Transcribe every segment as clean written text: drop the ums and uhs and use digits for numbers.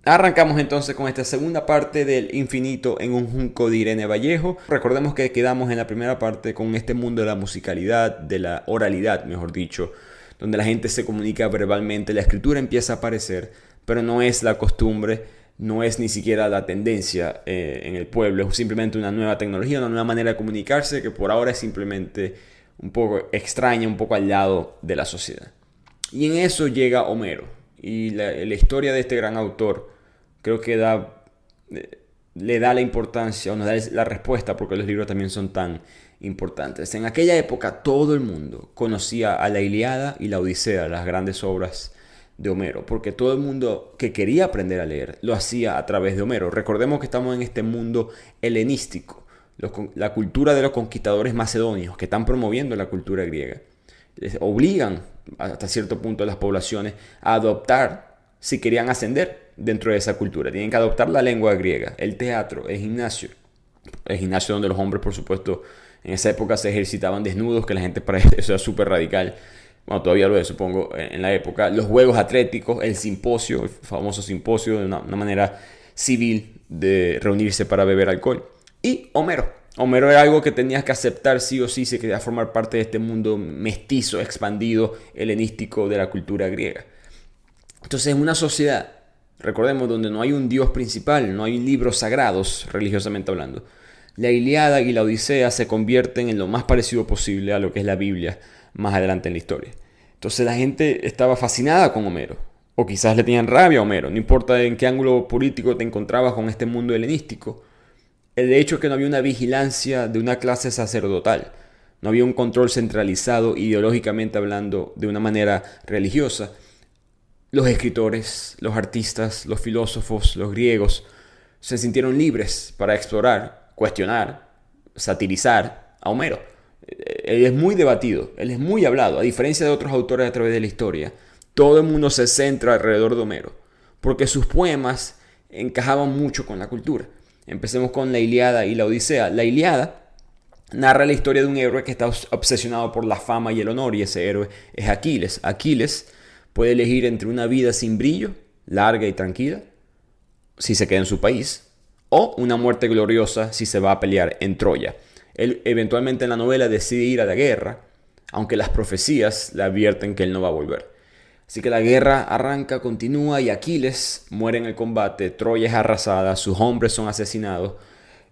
Arrancamos entonces con esta segunda parte del Infinito en un Junco de Irene Vallejo. Recordemos que quedamos en la primera parte con este mundo de la musicalidad, de la oralidad, mejor dicho, donde la gente se comunica verbalmente, la escritura empieza a aparecer, pero no es la costumbre, no es ni siquiera la tendencia en el pueblo, es simplemente una nueva tecnología, una nueva manera de comunicarse que por ahora es simplemente un poco extraña, un poco al lado de la sociedad. Y en eso llega Homero. Y la historia de este gran autor creo que le da la importancia o nos da la respuesta porque los libros también son tan importantes. En aquella época todo el mundo conocía a la Ilíada y la Odisea, las grandes obras de Homero, porque todo el mundo que quería aprender a leer lo hacía a través de Homero. Recordemos que estamos en este mundo helenístico, la cultura de los conquistadores macedonios que están promoviendo la cultura griega. Les obligan hasta cierto punto a las poblaciones a adoptar, si querían ascender dentro de esa cultura, tienen que adoptar la lengua griega, el teatro, el gimnasio donde los hombres, por supuesto, en esa época se ejercitaban desnudos, que la gente para eso era súper radical. Bueno, todavía lo es, supongo, en la época. Los juegos atléticos, el simposio, el famoso simposio, de una manera civil de reunirse para beber alcohol. Y Homero. Homero era algo que tenías que aceptar sí o sí si querías formar parte de este mundo mestizo, expandido, helenístico de la cultura griega. Entonces, en una sociedad, recordemos, donde no hay un dios principal, no hay libros sagrados, religiosamente hablando, la Ilíada y la Odisea se convierten en lo más parecido posible a lo que es la Biblia más adelante en la historia. Entonces la gente estaba fascinada con Homero, o quizás le tenían rabia a Homero, no importa en qué ángulo político te encontrabas con este mundo helenístico. El hecho es que no había una vigilancia de una clase sacerdotal, no había un control centralizado ideológicamente hablando de una manera religiosa. Los escritores, los artistas, los filósofos, los griegos se sintieron libres para explorar, cuestionar, satirizar a Homero. Él es muy debatido, él es muy hablado, a diferencia de otros autores a través de la historia. Todo el mundo se centra alrededor de Homero, porque sus poemas encajaban mucho con la cultura. Empecemos con la Ilíada y la Odisea. La Ilíada narra la historia de un héroe que está obsesionado por la fama y el honor, y ese héroe es Aquiles. Aquiles puede elegir entre una vida sin brillo, larga y tranquila, si se queda en su país, o una muerte gloriosa si se va a pelear en Troya. Él eventualmente en la novela decide ir a la guerra, aunque las profecías le advierten que él no va a volver. Así que la guerra arranca, continúa y Aquiles muere en el combate, Troya es arrasada, sus hombres son asesinados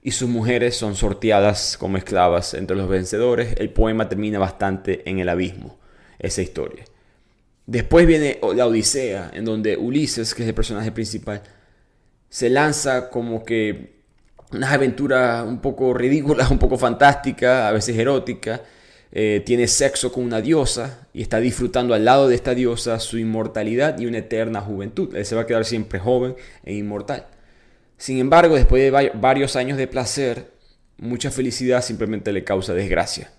y sus mujeres son sorteadas como esclavas entre los vencedores. El poema termina bastante en el abismo, esa historia. Después viene la Odisea, en donde Ulises, que es el personaje principal, se lanza como que unas aventuras un poco ridículas, un poco fantásticas, a veces eróticas. Tiene sexo con una diosa y está disfrutando al lado de esta diosa su inmortalidad y una eterna juventud. Él se va a quedar siempre joven e inmortal. Sin embargo, después de varios años de placer, mucha felicidad simplemente le causa desgracia.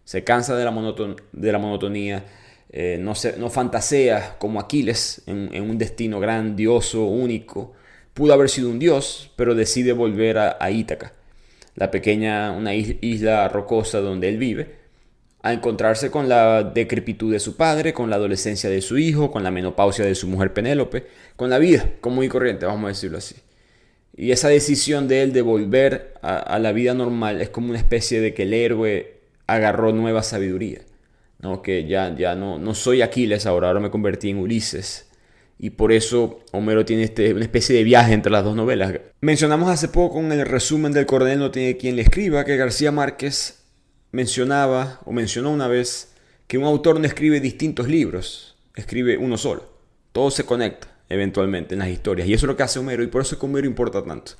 Se cansa de la monotonía. No fantasea como Aquiles en un destino grandioso, único. Pudo haber sido un dios, pero decide volver a Ítaca, una isla rocosa donde él vive, a encontrarse con la decrepitud de su padre, con la adolescencia de su hijo, con la menopausia de su mujer Penélope, con la vida común y corriente, vamos a decirlo así. Y esa decisión de él de volver a la vida normal es como una especie de que el héroe agarró nueva sabiduría. ¿No? Que ya no soy Aquiles ahora me convertí en Ulises. Y por eso Homero tiene una especie de viaje entre las dos novelas. Mencionamos hace poco en el resumen del Coronel no tiene quien le escriba que García Márquez mencionó una vez que un autor no escribe distintos libros, escribe uno solo. Todo se conecta eventualmente en las historias. Y eso es lo que hace Homero y por eso es que Homero importa tanto.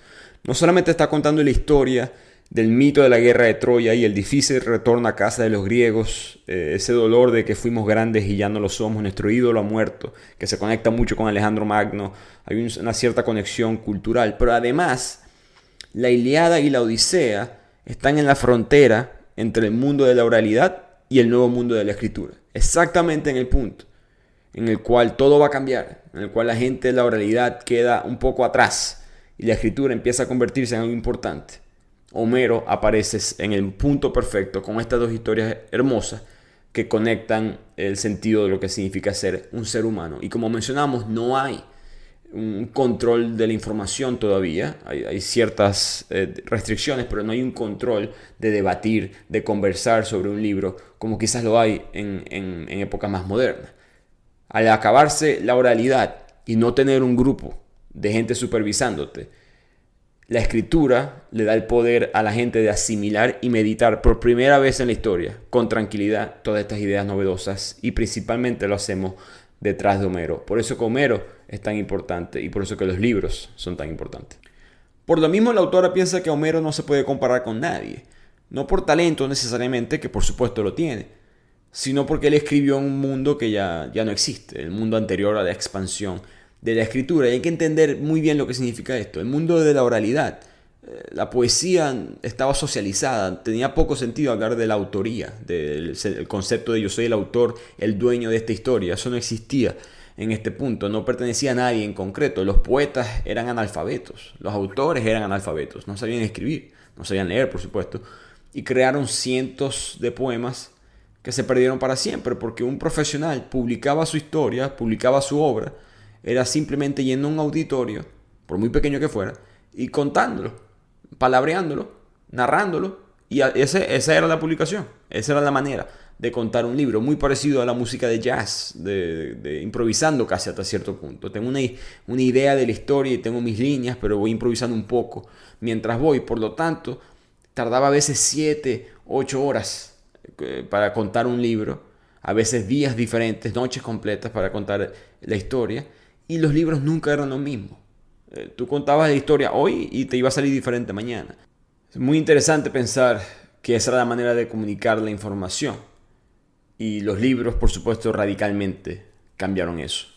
No solamente está contando la historia del mito de la guerra de Troya y el difícil retorno a casa de los griegos, ese dolor de que fuimos grandes y ya no lo somos, nuestro ídolo ha muerto, que se conecta mucho con Alejandro Magno, hay una cierta conexión cultural, pero además la Ilíada y la Odisea están en la frontera entre el mundo de la oralidad y el nuevo mundo de la escritura, exactamente en el punto en el cual todo va a cambiar, en el cual la gente de la oralidad queda un poco atrás y la escritura empieza a convertirse en algo importante. Homero aparece en el punto perfecto con estas dos historias hermosas que conectan el sentido de lo que significa ser un ser humano. Y como mencionamos, no hay un control de la información todavía. Hay ciertas restricciones, pero no hay un control de debatir, de conversar sobre un libro, como quizás lo hay en épocas más modernas. Al acabarse la oralidad y no tener un grupo de gente supervisándote, la escritura le da el poder a la gente de asimilar y meditar por primera vez en la historia, con tranquilidad, todas estas ideas novedosas, y principalmente lo hacemos detrás de Homero. Por eso que Homero es tan importante y por eso que los libros son tan importantes. Por lo mismo, la autora piensa que Homero no se puede comparar con nadie, no por talento necesariamente, que por supuesto lo tiene, sino porque él escribió en un mundo que ya no existe, el mundo anterior a la expansión de la escritura. Y hay que entender muy bien lo que significa esto. El mundo de la oralidad, la poesía estaba socializada, tenía poco sentido hablar de la autoría, del concepto de yo soy el autor, el dueño de esta historia. Eso no existía en este punto, no pertenecía a nadie en concreto. Los poetas eran analfabetos, los autores eran analfabetos, no sabían escribir, no sabían leer, por supuesto, y crearon cientos de poemas que se perdieron para siempre, porque un profesional publicaba su historia, publicaba su obra, era simplemente yendo a un auditorio, por muy pequeño que fuera, y contándolo, palabreándolo, narrándolo, y esa era la publicación, esa era la manera de contar un libro, muy parecido a la música de jazz, de improvisando casi hasta cierto punto. Tengo una idea de la historia y tengo mis líneas, pero voy improvisando un poco mientras voy. Por lo tanto, tardaba a veces 7, 8 horas para contar un libro, a veces días diferentes, noches completas para contar la historia, y los libros nunca eran lo mismo. Tú contabas la historia hoy y te iba a salir diferente mañana. Es muy interesante pensar que esa era la manera de comunicar la información. Y los libros, por supuesto, radicalmente cambiaron eso.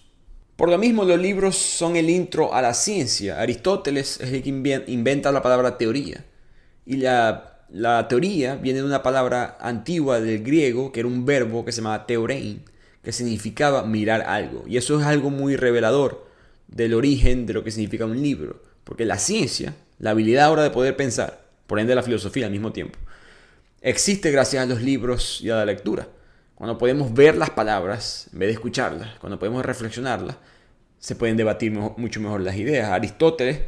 Por lo mismo, los libros son el intro a la ciencia. Aristóteles es el que inventa la palabra teoría. Y la teoría viene de una palabra antigua del griego, que era un verbo que se llamaba theorein, que significaba mirar algo. Y eso es algo muy revelador del origen de lo que significa un libro. Porque la ciencia, la habilidad ahora de poder pensar, por ende la filosofía al mismo tiempo, existe gracias a los libros y a la lectura. Cuando podemos ver las palabras, en vez de escucharlas, cuando podemos reflexionarlas, se pueden debatir mucho mejor las ideas. Aristóteles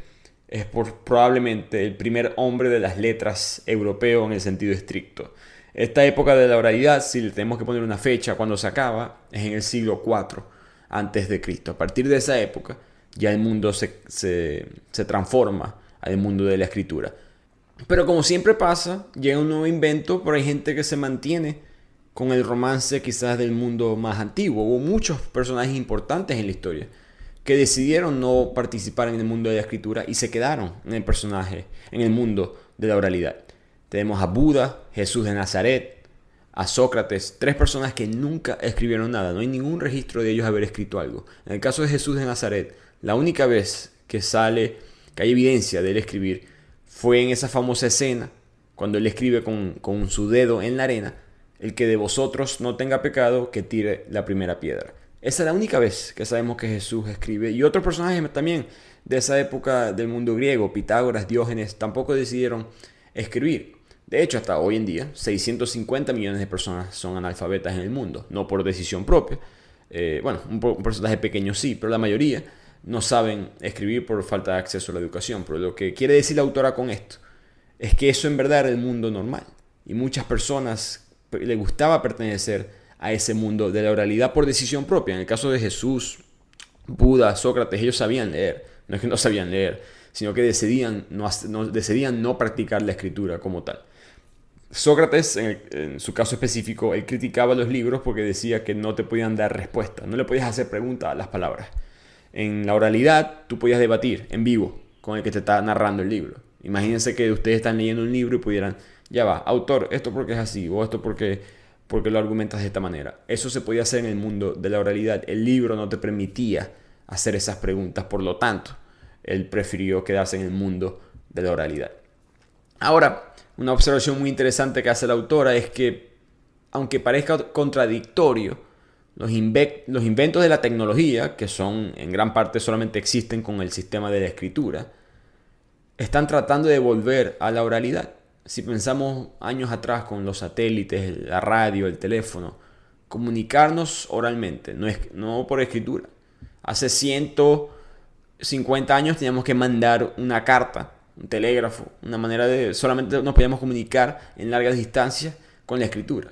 es probablemente el primer hombre de las letras europeo en el sentido estricto. Esta época de la oralidad, si le tenemos que poner una fecha cuando se acaba, es en el siglo IV antes de Cristo. A partir de esa época, ya el mundo se transforma al mundo de la escritura. Pero como siempre pasa, llega un nuevo invento, pero hay gente que se mantiene con el romance quizás del mundo más antiguo. Hubo muchos personajes importantes en la historia que decidieron no participar en el mundo de la escritura y se quedaron en el mundo de la oralidad. Tenemos a Buda, Jesús de Nazaret, a Sócrates, 3 personas que nunca escribieron nada. No hay ningún registro de ellos haber escrito algo. En el caso de Jesús de Nazaret, la única vez que hay evidencia de él escribir, fue en esa famosa escena, cuando él escribe con su dedo en la arena: el que de vosotros no tenga pecado, que tire la primera piedra. Esa es la única vez que sabemos que Jesús escribe. Y otros personajes también de esa época del mundo griego, Pitágoras, Diógenes, tampoco decidieron escribir. De hecho, hasta hoy en día, 650 millones de personas son analfabetas en el mundo, no por decisión propia. Un porcentaje pequeño sí, pero la mayoría no saben escribir por falta de acceso a la educación. Pero lo que quiere decir la autora con esto es que eso en verdad era el mundo normal. Y muchas personas le gustaba pertenecer a ese mundo de la oralidad por decisión propia. En el caso de Jesús, Buda, Sócrates, ellos sabían leer. No es que no sabían leer, sino que decidían no practicar la escritura como tal. Sócrates, en su caso específico, él criticaba los libros porque decía que no te podían dar respuesta, no le podías hacer preguntas a las palabras. En la oralidad, tú podías debatir en vivo con el que te está narrando el libro. Imagínense que ustedes están leyendo un libro y pudieran: ya va, autor, esto porque es así, o esto porque lo argumentas de esta manera. Eso se podía hacer en el mundo de la oralidad. El libro no te permitía hacer esas preguntas, por lo tanto, él prefirió quedarse en el mundo de la oralidad. Ahora, una observación muy interesante que hace la autora es que, aunque parezca contradictorio, los inventos de la tecnología, que son en gran parte solamente existen con el sistema de la escritura, están tratando de volver a la oralidad. Si pensamos años atrás con los satélites, la radio, el teléfono, comunicarnos oralmente, no por escritura. Hace 50 años teníamos que mandar una carta, un telégrafo, una manera de... Solamente nos podíamos comunicar en largas distancias con la escritura.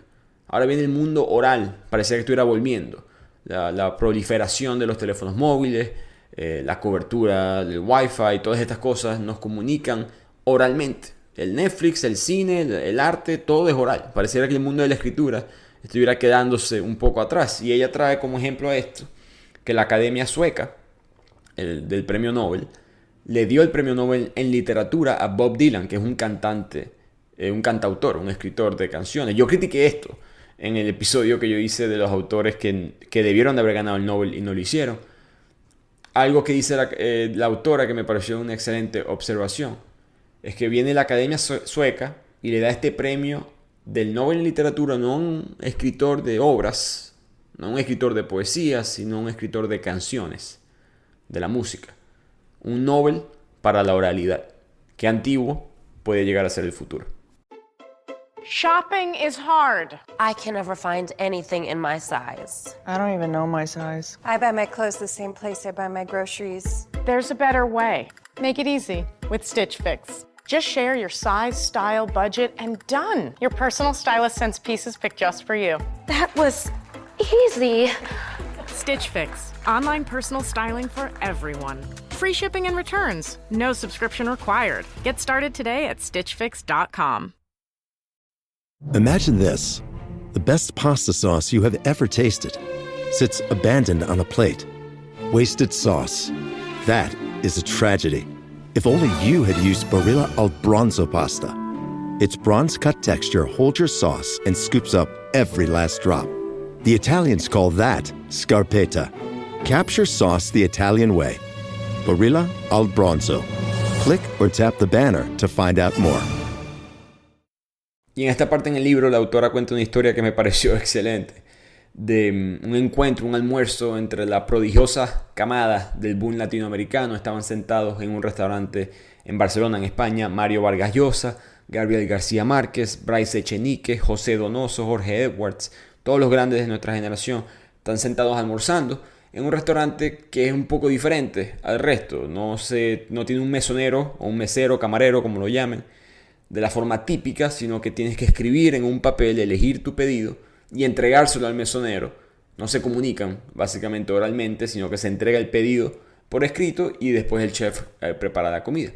Ahora viene el mundo oral, parecía que estuviera volviendo. La proliferación de los teléfonos móviles, la cobertura del Wi-Fi, todas estas cosas nos comunican oralmente. El Netflix, el cine, el arte, todo es oral. Pareciera que el mundo de la escritura estuviera quedándose un poco atrás. Y ella trae como ejemplo a esto, que la Academia Sueca, del Premio Nobel, le dio el Premio Nobel en literatura a Bob Dylan, que es un cantante, un cantautor, un escritor de canciones. Yo critiqué esto en el episodio que yo hice de los autores que debieron de haber ganado el Nobel y no lo hicieron. Algo que dice la autora que me pareció una excelente observación es que viene la Academia Sueca y le da este premio del Nobel en literatura no a un escritor de obras, no a un escritor de poesía, sino a un escritor de canciones, de la música. Un Nobel para la oralidad. Qué antiguo puede llegar a ser el futuro. Shopping is hard. I can never find anything in my size. I don't even know my size. I buy my clothes the same place I buy my groceries. There's a better way. Make it easy with Stitch Fix. Just share your size, style, budget, and done. Your personal stylist sends pieces picked just for you. That was easy. Stitch Fix. Online personal styling for everyone. Free shipping and returns. No subscription required. Get started today at stitchfix.com. Imagine this. The best pasta sauce you have ever tasted sits abandoned on a plate. Wasted sauce. That is a tragedy. If only you had used Barilla al Bronzo pasta. Its bronze-cut texture holds your sauce and scoops up every last drop. The Italians call that scarpetta. Capture sauce the Italian way. Barilla al Bronzo. Click or tap the banner to find out more. Y en esta parte en el libro la autora cuenta una historia que me pareció excelente. De un encuentro, un almuerzo entre la prodigiosa camada del boom latinoamericano. Estaban sentados en un restaurante en Barcelona, en España, Mario Vargas Llosa, Gabriel García Márquez, Bryce Echenique, José Donoso, Jorge Edwards. Todos los grandes de nuestra generación están sentados almorzando en un restaurante que es un poco diferente al resto. No tiene un mesonero o un mesero, camarero, como lo llamen, de la forma típica, sino que tienes que escribir en un papel, elegir tu pedido y entregárselo al mesonero. No se comunican básicamente oralmente, sino que se entrega el pedido por escrito y después el chef prepara la comida.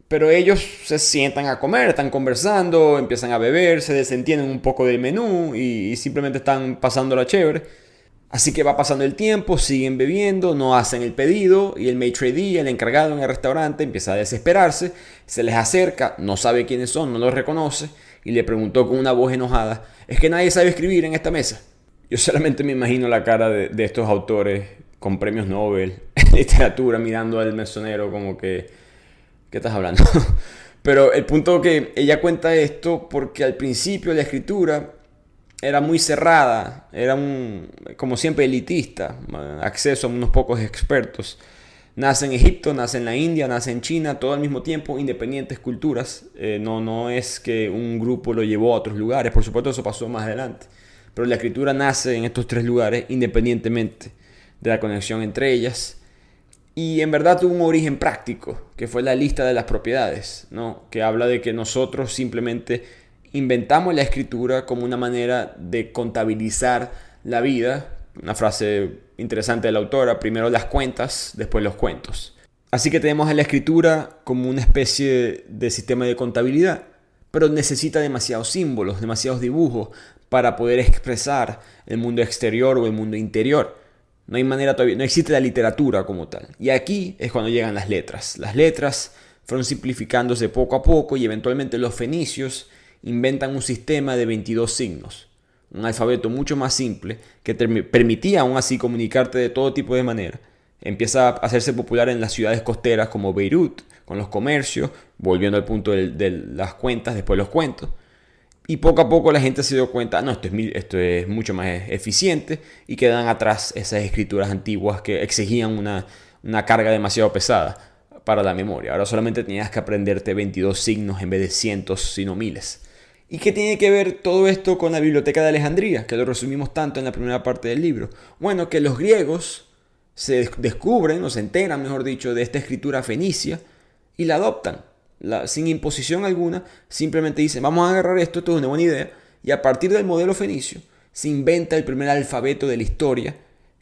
Pero ellos se sientan a comer, están conversando, empiezan a beber, se desentienden un poco del menú y simplemente están pasándola chévere. Así que va pasando el tiempo, siguen bebiendo, no hacen el pedido y el maitre d', el encargado en el restaurante, empieza a desesperarse, se les acerca, no sabe quiénes son, no los reconoce y le preguntó con una voz enojada: ¿es que nadie sabe escribir en esta mesa? Yo solamente me imagino la cara de estos autores con premios Nobel en literatura mirando al mesonero como que ¿qué estás hablando? Pero el punto que ella cuenta esto porque al principio la escritura era muy cerrada, era como siempre elitista, acceso a unos pocos expertos. Nace en Egipto, nace en la India, nace en China, todo al mismo tiempo, independientes culturas. No es que un grupo lo llevó a otros lugares, por supuesto eso pasó más adelante. Pero la escritura nace en estos tres lugares independientemente de la conexión entre ellas. Y en verdad tuvo un origen práctico, que fue la lista de las propiedades, ¿no? Que habla de que nosotros simplemente inventamos la escritura como una manera de contabilizar la vida. Una frase interesante de la autora: primero las cuentas, después los cuentos. Así que tenemos a la escritura como una especie de sistema de contabilidad, pero necesita demasiados símbolos, demasiados dibujos para poder expresar el mundo exterior o el mundo interior. No hay manera todavía, no existe la literatura como tal. Y aquí es cuando llegan las letras. Las letras fueron simplificándose poco a poco y eventualmente los fenicios inventan un sistema de 22 signos. Un alfabeto mucho más simple que permitía aún así comunicarte de todo tipo de manera. Empieza a hacerse popular en las ciudades costeras como Beirut, con los comercios, volviendo al punto de las cuentas, después los cuentos. Y poco a poco la gente se dio cuenta: no, esto es mucho más eficiente, y quedan atrás esas escrituras antiguas que exigían una carga demasiado pesada para la memoria. Ahora solamente tenías que aprenderte 22 signos en vez de cientos, sino miles. ¿Y qué tiene que ver todo esto con la Biblioteca de Alejandría, que lo resumimos tanto en la primera parte del libro? Bueno, que los griegos se descubren o se enteran, mejor dicho, de esta escritura fenicia y la adoptan. Sin imposición alguna, simplemente dicen, vamos a agarrar esto es una buena idea, y a partir del modelo fenicio se inventa el primer alfabeto de la historia,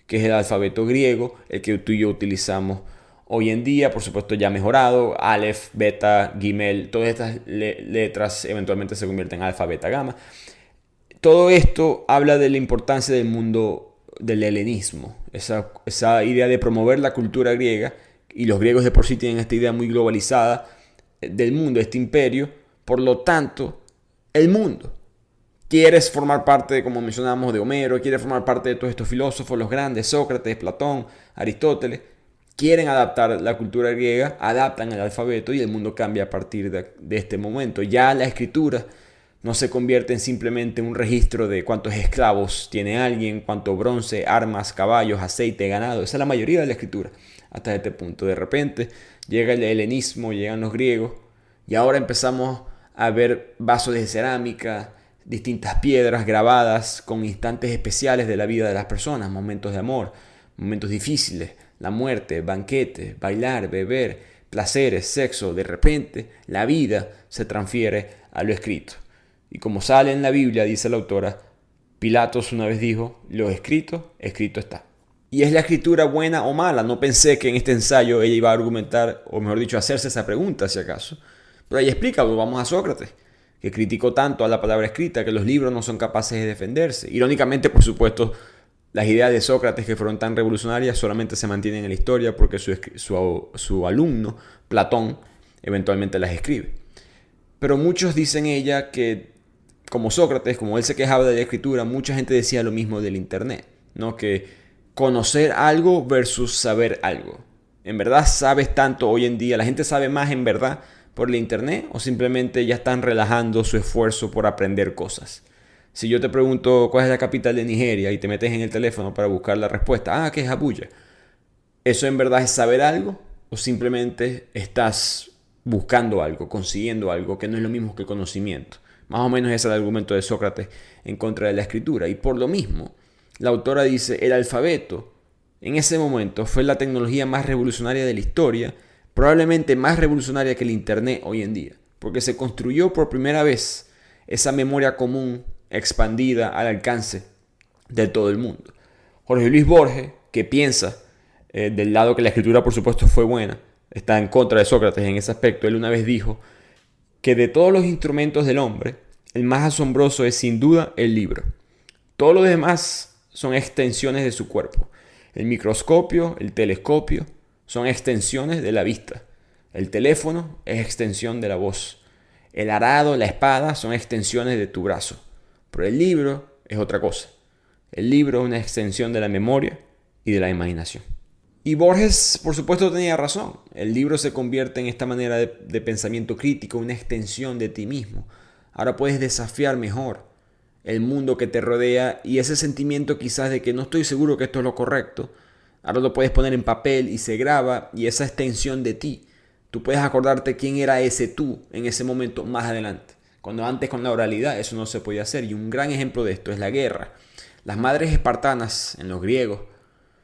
que es el alfabeto griego, el que tú y yo utilizamos hoy en día, por supuesto ya mejorado, Aleph, Beta, Gimel, todas estas letras eventualmente se convierten en alfa, beta, gamma. Todo esto habla de la importancia del mundo del helenismo, esa idea de promover la cultura griega, y los griegos de por sí tienen esta idea muy globalizada del mundo, este imperio. Por lo tanto, el mundo. Quieres formar parte, como mencionábamos, de Homero, quieres formar parte de todos estos filósofos, los grandes, Sócrates, Platón, Aristóteles, quieren adaptar la cultura griega, adaptan el alfabeto y el mundo cambia a partir de este momento. Ya la escritura no se convierte en simplemente un registro de cuántos esclavos tiene alguien, cuánto bronce, armas, caballos, aceite, ganado. Esa es la mayoría de la escritura hasta este punto. De repente llega el helenismo, llegan los griegos y ahora empezamos a ver vasos de cerámica, distintas piedras grabadas con instantes especiales de la vida de las personas, momentos de amor, momentos difíciles, la muerte, banquetes, bailar, beber, placeres, sexo. De repente la vida se transfiere a lo escrito. Y como sale en la Biblia, dice la autora, Pilatos una vez dijo, lo escrito, escrito está. ¿Y es la escritura buena o mala? No pensé que en este ensayo ella iba a argumentar, o mejor dicho, hacerse esa pregunta si acaso. Pero ella explica, vamos a Sócrates, que criticó tanto a la palabra escrita que los libros no son capaces de defenderse. Irónicamente, por supuesto, las ideas de Sócrates que fueron tan revolucionarias solamente se mantienen en la historia porque su alumno, Platón, eventualmente las escribe. Pero muchos dicen ella que, como Sócrates, como él se quejaba de la escritura, mucha gente decía lo mismo del internet, ¿no? Que conocer algo versus saber algo. ¿En verdad sabes tanto hoy en día? ¿La gente sabe más en verdad por el internet o simplemente ya están relajando su esfuerzo por aprender cosas? Si yo te pregunto cuál es la capital de Nigeria y te metes en el teléfono para buscar la respuesta, que es Abuya, ¿eso en verdad es saber algo o simplemente estás buscando algo, consiguiendo algo que no es lo mismo que conocimiento? Más o menos ese es el argumento de Sócrates en contra de la escritura. Y por lo mismo, la autora dice, el alfabeto en ese momento fue la tecnología más revolucionaria de la historia, probablemente más revolucionaria que el internet hoy en día, porque se construyó por primera vez esa memoria común expandida al alcance de todo el mundo. Jorge Luis Borges, que piensa del lado que la escritura por supuesto fue buena, está en contra de Sócrates en ese aspecto. Él una vez dijo que de todos los instrumentos del hombre, el más asombroso es sin duda el libro. Todos los demás son extensiones de su cuerpo. El microscopio, el telescopio, son extensiones de la vista. El teléfono es extensión de la voz. El arado, la espada son extensiones de tu brazo. Pero el libro es otra cosa. El libro es una extensión de la memoria y de la imaginación. Y Borges, por supuesto, tenía razón. El libro se convierte en esta manera de pensamiento crítico, una extensión de ti mismo. Ahora puedes desafiar mejor el mundo que te rodea y ese sentimiento quizás de que no estoy seguro que esto es lo correcto. Ahora lo puedes poner en papel y se graba, y esa extensión de ti, tú puedes acordarte quién era ese tú en ese momento más adelante. Cuando antes con la oralidad eso no se podía hacer. Y un gran ejemplo de esto es la guerra. Las madres espartanas en los griegos,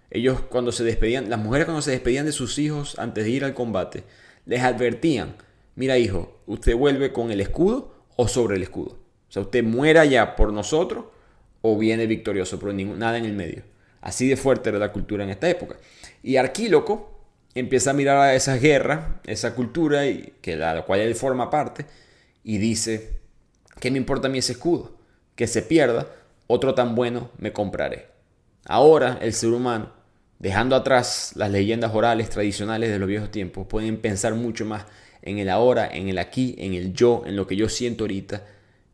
ellos cuando se despedían, las mujeres cuando se despedían de sus hijos antes de ir al combate, les advertían, mira hijo, usted vuelve con el escudo o sobre el escudo. O sea, usted muera ya por nosotros o viene victorioso, pero nada en el medio. Así de fuerte era la cultura en esta época. Y Arquíloco empieza a mirar a esas guerras, esa cultura, de la cual él forma parte, y dice, ¿qué me importa a mí ese escudo? Que se pierda, otro tan bueno me compraré. Ahora el ser humano, dejando atrás las leyendas orales tradicionales de los viejos tiempos, pueden pensar mucho más en el ahora, en el aquí, en el yo, en lo que yo siento ahorita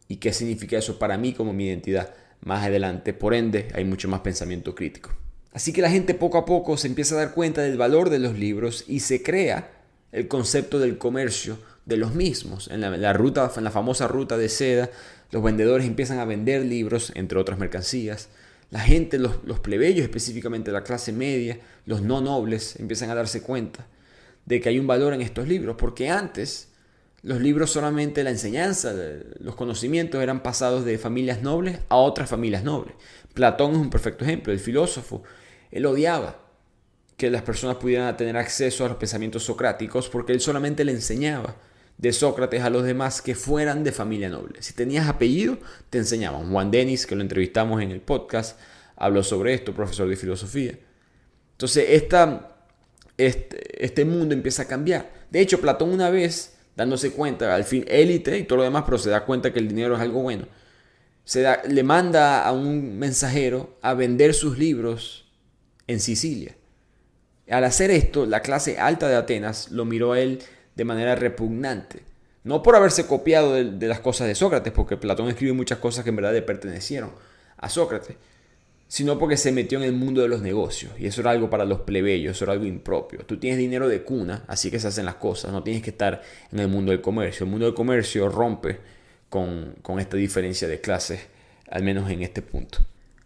y qué significa eso para mí como mi identidad más adelante. Por ende, hay mucho más pensamiento crítico. Así que la gente poco a poco se empieza a dar cuenta del valor de los libros y se crea el concepto del comercio de los mismos. En la famosa ruta de seda, los vendedores empiezan a vender libros, entre otras mercancías. La gente, los plebeyos, específicamente la clase media, los no nobles, empiezan a darse cuenta de que hay un valor en estos libros, porque antes los libros solamente la enseñanza, los conocimientos eran pasados de familias nobles a otras familias nobles. Platón es un perfecto ejemplo, el filósofo. Él odiaba que las personas pudieran tener acceso a los pensamientos socráticos, porque él solamente le enseñaba de Sócrates a los demás que fueran de familia noble. Si tenías apellido, te enseñaban. Juan Denis, que lo entrevistamos en el podcast, habló sobre esto, profesor de filosofía. Entonces, este mundo empieza a cambiar. De hecho, Platón una vez, dándose cuenta, al fin élite y todo lo demás, pero se da cuenta que el dinero es algo bueno, le manda a un mensajero a vender sus libros en Sicilia. Al hacer esto, la clase alta de Atenas lo miró a él de manera repugnante. No por haberse copiado de las cosas de Sócrates, porque Platón escribe muchas cosas que en verdad le pertenecieron a Sócrates, sino porque se metió en el mundo de los negocios. Y eso era algo para los plebeyos, eso era algo impropio. Tú tienes dinero de cuna, así que se hacen las cosas. No tienes que estar en el mundo del comercio. El mundo del comercio rompe con esta diferencia de clases, al menos en este punto.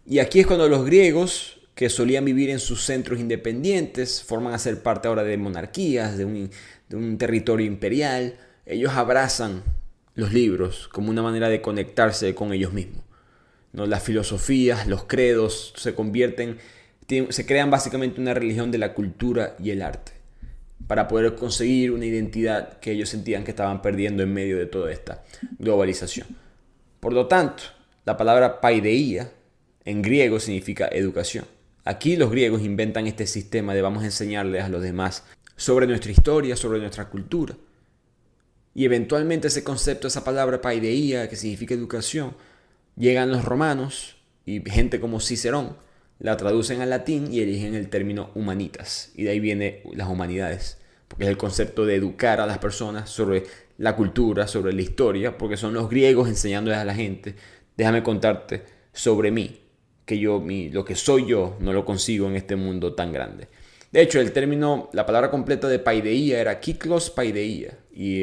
Y aquí es cuando los griegos, que solían vivir en sus centros independientes, forman a ser parte ahora de monarquías, de un territorio imperial. Ellos abrazan los libros como una manera de conectarse con ellos mismos. ¿No? Las filosofías, los credos se crean básicamente una religión de la cultura y el arte, para poder conseguir una identidad que ellos sentían que estaban perdiendo en medio de toda esta globalización. Por lo tanto, la palabra paideia en griego significa educación. Aquí los griegos inventan este sistema de vamos a enseñarles a los demás sobre nuestra historia, sobre nuestra cultura. Y eventualmente ese concepto, esa palabra paideia, que significa educación, llegan los romanos y gente como Cicerón la traducen al latín y eligen el término humanitas. Y de ahí viene las humanidades, porque es el concepto de educar a las personas sobre la cultura, sobre la historia, porque son los griegos enseñándoles a la gente, déjame contarte sobre mí, que lo que soy yo no lo consigo en este mundo tan grande. De hecho, la palabra completa de paideia era kyklos paideia, y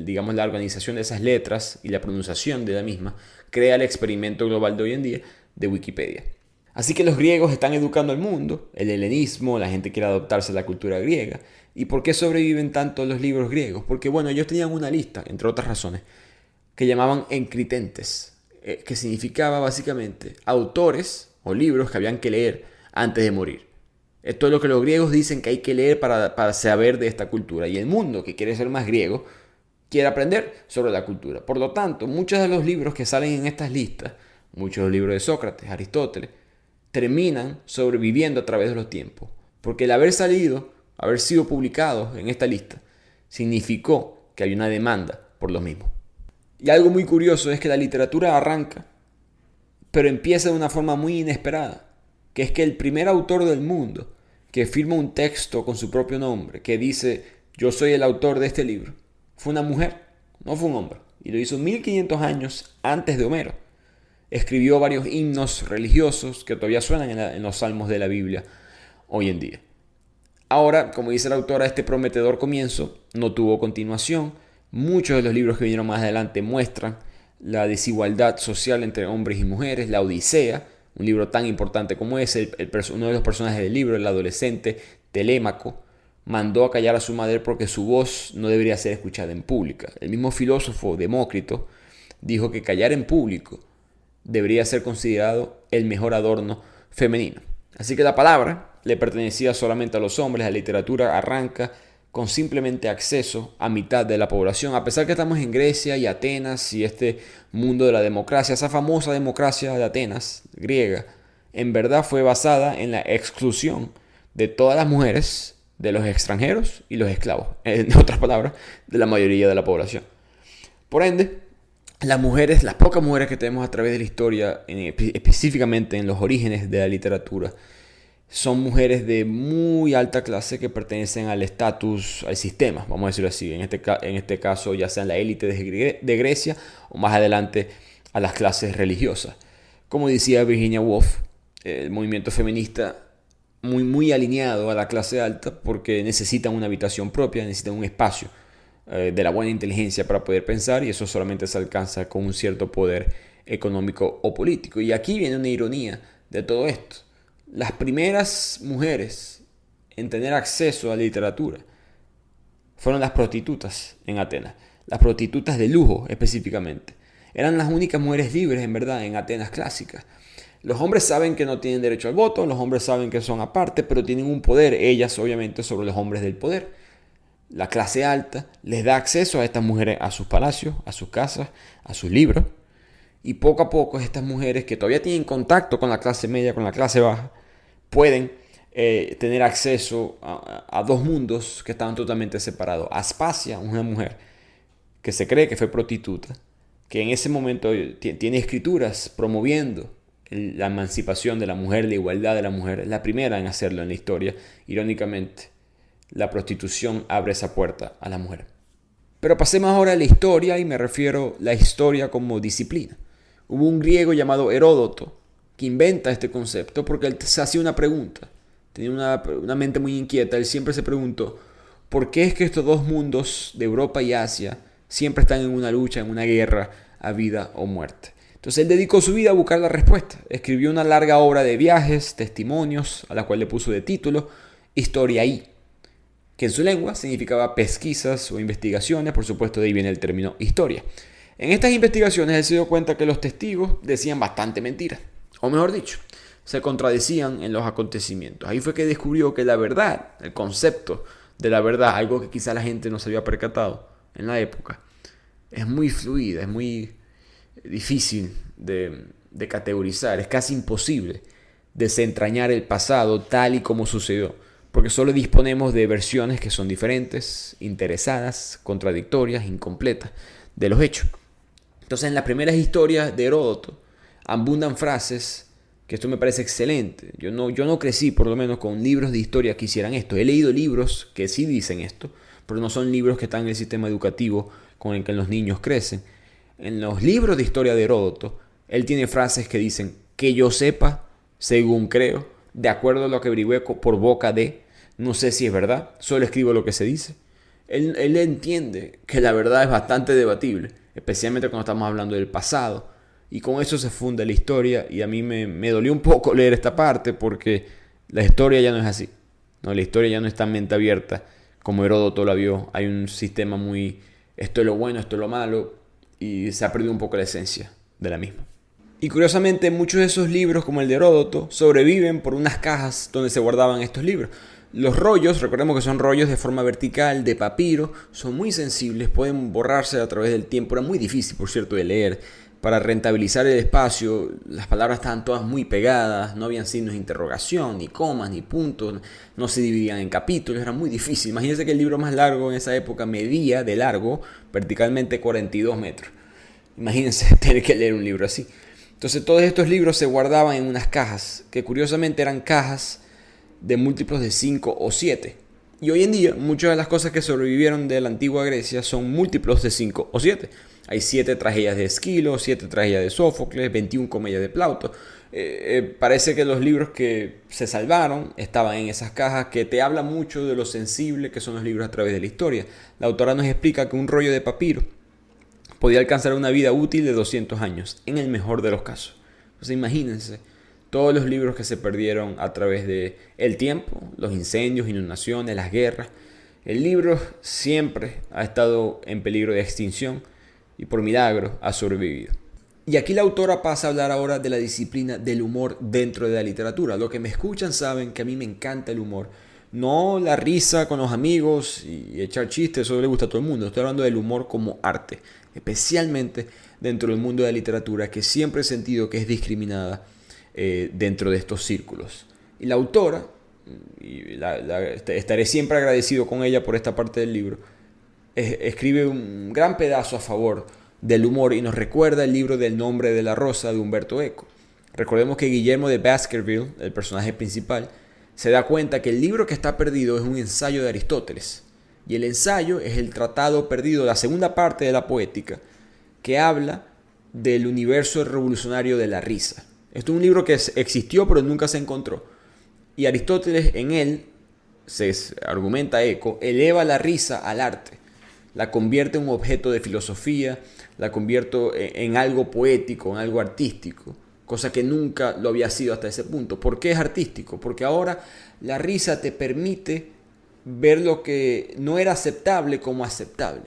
digamos la organización de esas letras y la pronunciación de la misma crea el experimento global de hoy en día de Wikipedia. Así que los griegos están educando al mundo, el helenismo, la gente quiere adoptarse a la cultura griega. ¿Y por qué sobreviven tanto los libros griegos? Porque bueno, ellos tenían una lista, entre otras razones, que llamaban encritentes, que significaba básicamente autores o libros que habían que leer antes de morir. Esto es lo que los griegos dicen que hay que leer para saber de esta cultura. Y el mundo, que quiere ser más griego, quiere aprender sobre la cultura. Por lo tanto, muchos de los libros que salen en estas listas, muchos de los libros de Sócrates, Aristóteles, terminan sobreviviendo a través de los tiempos. Porque el haber sido publicados en esta lista, significó que hay una demanda por los mismos. Y algo muy curioso es que la literatura arranca, pero empieza de una forma muy inesperada, que es que el primer autor del mundo que firma un texto con su propio nombre, que dice, yo soy el autor de este libro, fue una mujer, no fue un hombre. Y lo hizo 1500 años antes de Homero. Escribió varios himnos religiosos que todavía suenan en los salmos de la Biblia hoy en día. Ahora, como dice la autora, este prometedor comienzo no tuvo continuación. Muchos de los libros que vinieron más adelante muestran la desigualdad social entre hombres y mujeres. La Odisea, un libro tan importante como ese, uno de los personajes del libro, el adolescente Telémaco, mandó a callar a su madre porque su voz no debería ser escuchada en público. El mismo filósofo Demócrito dijo que callar en público debería ser considerado el mejor adorno femenino. Así que la palabra le pertenecía solamente a los hombres. La literatura arranca con simplemente acceso a mitad de la población. A pesar que estamos en Grecia y Atenas y este mundo de la democracia, esa famosa democracia de Atenas, griega, en verdad fue basada en la exclusión de todas las mujeres, de los extranjeros y los esclavos. En otras palabras, de la mayoría de la población. Por ende, las pocas mujeres que tenemos a través de la historia, específicamente en los orígenes de la literatura, son mujeres de muy alta clase que pertenecen al estatus, al sistema, vamos a decirlo así. En este caso, ya sea en la élite de Grecia o más adelante a las clases religiosas. Como decía Virginia Woolf, el movimiento feminista muy alineado a la clase alta porque necesitan una habitación propia, necesitan un espacio de la buena inteligencia para poder pensar, y eso solamente se alcanza con un cierto poder económico o político. Y aquí viene una ironía de todo esto. Las primeras mujeres en tener acceso a la literatura fueron las prostitutas en Atenas, las prostitutas de lujo específicamente. Eran las únicas mujeres libres, en verdad, en Atenas clásicas. Los hombres saben que no tienen derecho al voto, los hombres saben que son aparte, pero tienen un poder, ellas obviamente, sobre los hombres del poder. La clase alta les da acceso a estas mujeres a sus palacios, a sus casas, a sus libros. Y poco a poco estas mujeres que todavía tienen contacto con la clase media, con la clase baja, pueden tener acceso a dos mundos que estaban totalmente separados. Aspasia, una mujer que se cree que fue prostituta, que en ese momento tiene escrituras promoviendo la emancipación de la mujer, la igualdad de la mujer, es la primera en hacerlo en la historia. Irónicamente, la prostitución abre esa puerta a la mujer. Pero pasemos ahora a la historia, y me refiero a la historia como disciplina. Hubo un griego llamado Heródoto que inventa este concepto porque él se hacía una pregunta. Tenía una mente muy inquieta. Él siempre se preguntó, ¿por qué es que estos dos mundos de Europa y Asia siempre están en una lucha, en una guerra a vida o muerte? Entonces él dedicó su vida a buscar la respuesta. Escribió una larga obra de viajes, testimonios, a la cual le puso de título Historiaí, que en su lengua significaba pesquisas o investigaciones. Por supuesto, de ahí viene el término historia. En estas investigaciones él se dio cuenta que los testigos decían bastante mentiras, o mejor dicho, se contradecían en los acontecimientos. Ahí fue que descubrió que la verdad, el concepto de la verdad, algo que quizá la gente no se había percatado en la época, es muy fluida, es muy difícil de categorizar, es casi imposible desentrañar el pasado tal y como sucedió, porque solo disponemos de versiones que son diferentes, interesadas, contradictorias, incompletas de los hechos. Entonces, en las primeras historias de Heródoto abundan frases que esto me parece excelente. Yo no crecí, por lo menos, con libros de historia que hicieran esto. He leído libros que sí dicen esto, pero no son libros que están en el sistema educativo con el que los niños crecen. En los libros de historia de Heródoto, él tiene frases que dicen, que yo sepa, según creo, de acuerdo a lo que averigüé por boca de, no sé si es verdad, solo escribo lo que se dice. Él entiende que la verdad es bastante debatible, especialmente cuando estamos hablando del pasado, y con eso se funda la historia. Y a mí me dolió un poco leer esta parte, porque la historia ya no es así, ¿no? La historia ya no es tan mente abierta como Heródoto la vio. Hay un sistema muy, esto es lo bueno, esto es lo malo, y se ha perdido un poco la esencia de la misma. Y curiosamente, muchos de esos libros, como el de Heródoto, sobreviven por unas cajas donde se guardaban estos libros. Los rollos, recordemos que son rollos de forma vertical, de papiro, son muy sensibles, pueden borrarse a través del tiempo. Era muy difícil, por cierto, de leer. Para rentabilizar el espacio, las palabras estaban todas muy pegadas, no habían signos de interrogación, ni comas, ni puntos, no se dividían en capítulos, era muy difícil. Imagínense que el libro más largo en esa época medía de largo verticalmente 42 metros. Imagínense tener que leer un libro así. Entonces todos estos libros se guardaban en unas cajas, que curiosamente eran cajas de múltiplos de 5 o 7. Y hoy en día muchas de las cosas que sobrevivieron de la antigua Grecia son múltiplos de 5 o 7. Hay 7 tragedias de Esquilo, 7 tragedias de Sófocles, 21 comedias de Plauto. Parece que los libros que se salvaron estaban en esas cajas, que te habla mucho de lo sensible que son los libros a través de la historia. La autora nos explica que un rollo de papiro podía alcanzar una vida útil de 200 años, en el mejor de los casos. Entonces imagínense todos los libros que se perdieron a través del tiempo, los incendios, inundaciones, las guerras. El libro siempre ha estado en peligro de extinción y por milagro ha sobrevivido. Y aquí la autora pasa a hablar ahora de la disciplina del humor dentro de la literatura. Los que me escuchan saben que a mí me encanta el humor. No la risa con los amigos y echar chistes, eso le gusta a todo el mundo. Estoy hablando del humor como arte, especialmente dentro del mundo de la literatura, que siempre he sentido que es discriminada dentro de estos círculos. Y la autora, y estaré siempre agradecido con ella por esta parte del libro, escribe un gran pedazo a favor del humor y nos recuerda el libro del Nombre de la Rosa de Humberto Eco. Recordemos que Guillermo de Baskerville, el personaje principal, se da cuenta que el libro que está perdido es un ensayo de Aristóteles. Y el ensayo es el tratado perdido, la segunda parte de la Poética, que habla del universo revolucionario de la risa. Esto es un libro que existió pero nunca se encontró. Y Aristóteles en él, se argumenta Eco, eleva la risa al arte. La convierte en un objeto de filosofía, la convierte en algo poético, en algo artístico. Cosa que nunca lo había sido hasta ese punto. ¿Por qué es artístico? Porque ahora la risa te permite ver lo que no era aceptable como aceptable.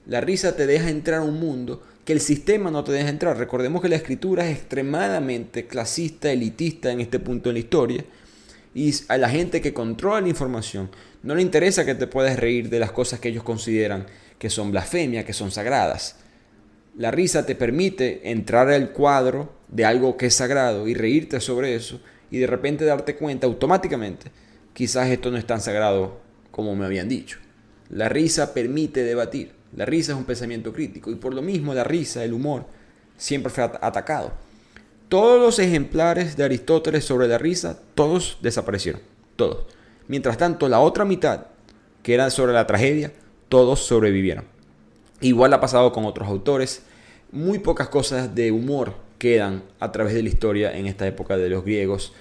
La risa te deja entrar a un mundo que el sistema no te deja entrar. Recordemos que la escritura es extremadamente clasista, elitista en este punto de la historia. Y a la gente que controla la información no le interesa que te puedas reír de las cosas que ellos consideran que son blasfemia, que son sagradas. La risa te permite entrar al cuadro de algo que es sagrado y reírte sobre eso y de repente darte cuenta automáticamente, quizás esto no es tan sagrado como me habían dicho. La risa permite debatir. La risa es un pensamiento crítico y por lo mismo la risa, el humor, siempre fue atacado. Todos los ejemplares de Aristóteles sobre la risa, todos desaparecieron. Todos. Mientras tanto, la otra mitad, que era sobre la tragedia, todos sobrevivieron. Igual ha pasado con otros autores. Muy pocas cosas de humor quedan a través de la historia en esta época de los griegos.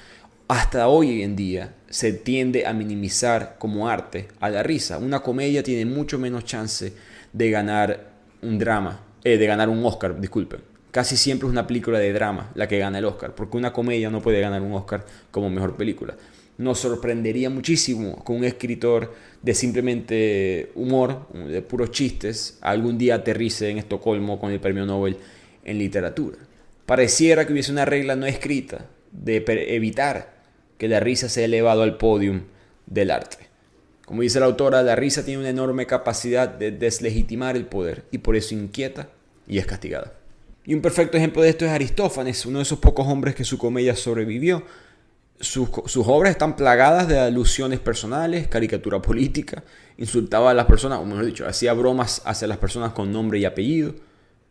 Hasta hoy en día se tiende a minimizar como arte a la risa. Una comedia tiene mucho menos chance de ganar un Oscar, disculpen. Casi siempre es una película de drama la que gana el Oscar, porque una comedia no puede ganar un Oscar como mejor película. Nos sorprendería muchísimo con un escritor de simplemente humor, de puros chistes, algún día aterrice en Estocolmo con el premio Nobel en literatura. Pareciera que hubiese una regla no escrita de evitar que la risa sea elevado al podium del arte. Como dice la autora, la risa tiene una enorme capacidad de deslegitimar el poder y por eso inquieta y es castigada. Y un perfecto ejemplo de esto es Aristófanes, uno de esos pocos hombres que su comedia sobrevivió. Sus obras están plagadas de alusiones personales, caricatura política, insultaba a las personas, o mejor dicho, hacía bromas hacia las personas con nombre y apellido,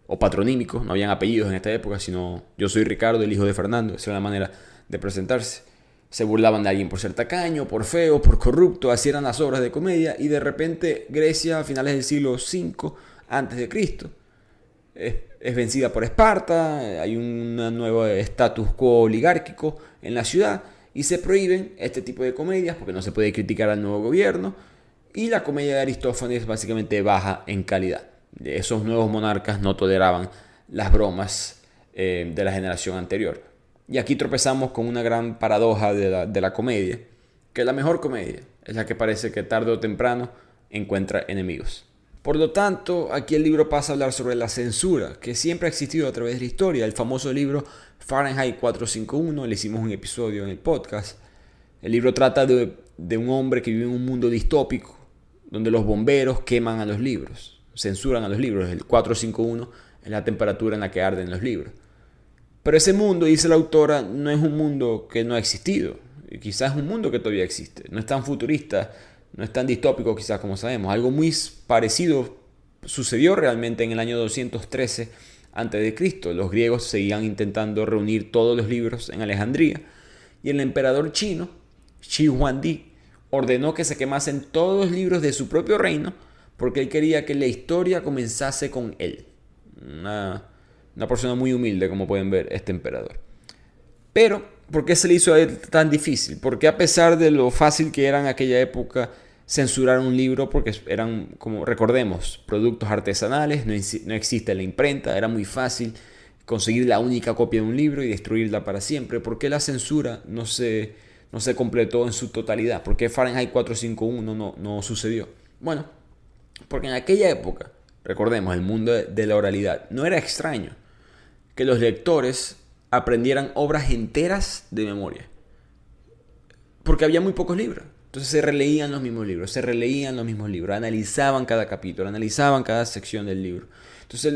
o patronímicos, no habían apellidos en esta época, sino yo soy Ricardo, el hijo de Fernando, esa era la manera de presentarse. Se burlaban de alguien por ser tacaño, por feo, por corrupto, así eran las obras de comedia, y de repente Grecia a finales del siglo V a.C. es vencida por Esparta, hay un nuevo status quo oligárquico en la ciudad y se prohíben este tipo de comedias porque no se puede criticar al nuevo gobierno y la comedia de Aristófanes básicamente baja en calidad. Esos nuevos monarcas no toleraban las bromas de la generación anterior. Y aquí tropezamos con una gran paradoja de la comedia, que la mejor comedia es la que parece que tarde o temprano encuentra enemigos. Por lo tanto, aquí el libro pasa a hablar sobre la censura, que siempre ha existido a través de la historia. El famoso libro Fahrenheit 451, le hicimos un episodio en el podcast. El libro trata de un hombre que vive en un mundo distópico, donde los bomberos queman a los libros, censuran a los libros. El 451 es la temperatura en la que arden los libros. Pero ese mundo, dice la autora, no es un mundo que no ha existido. Quizás es un mundo que todavía existe. No es tan futurista, no es tan distópico quizás como sabemos. Algo muy parecido sucedió realmente en el año 213 a.C. Los griegos seguían intentando reunir todos los libros en Alejandría. Y el emperador chino, Shi Huangdi, ordenó que se quemasen todos los libros de su propio reino porque él quería que la historia comenzase con él. Una persona muy humilde, como pueden ver, este emperador. Pero, ¿por qué se le hizo a él tan difícil? Porque a pesar de lo fácil que era en aquella época censurar un libro, porque eran, como recordemos, productos artesanales, no existe la imprenta, era muy fácil conseguir la única copia de un libro y destruirla para siempre. ¿Por qué la censura no se completó en su totalidad? ¿Por qué Fahrenheit 451 no sucedió? Bueno, porque en aquella época, recordemos, el mundo de la oralidad, no era extraño que los lectores aprendieran obras enteras de memoria. Porque había muy pocos libros. Entonces se releían los mismos libros, analizaban cada capítulo, analizaban cada sección del libro. Entonces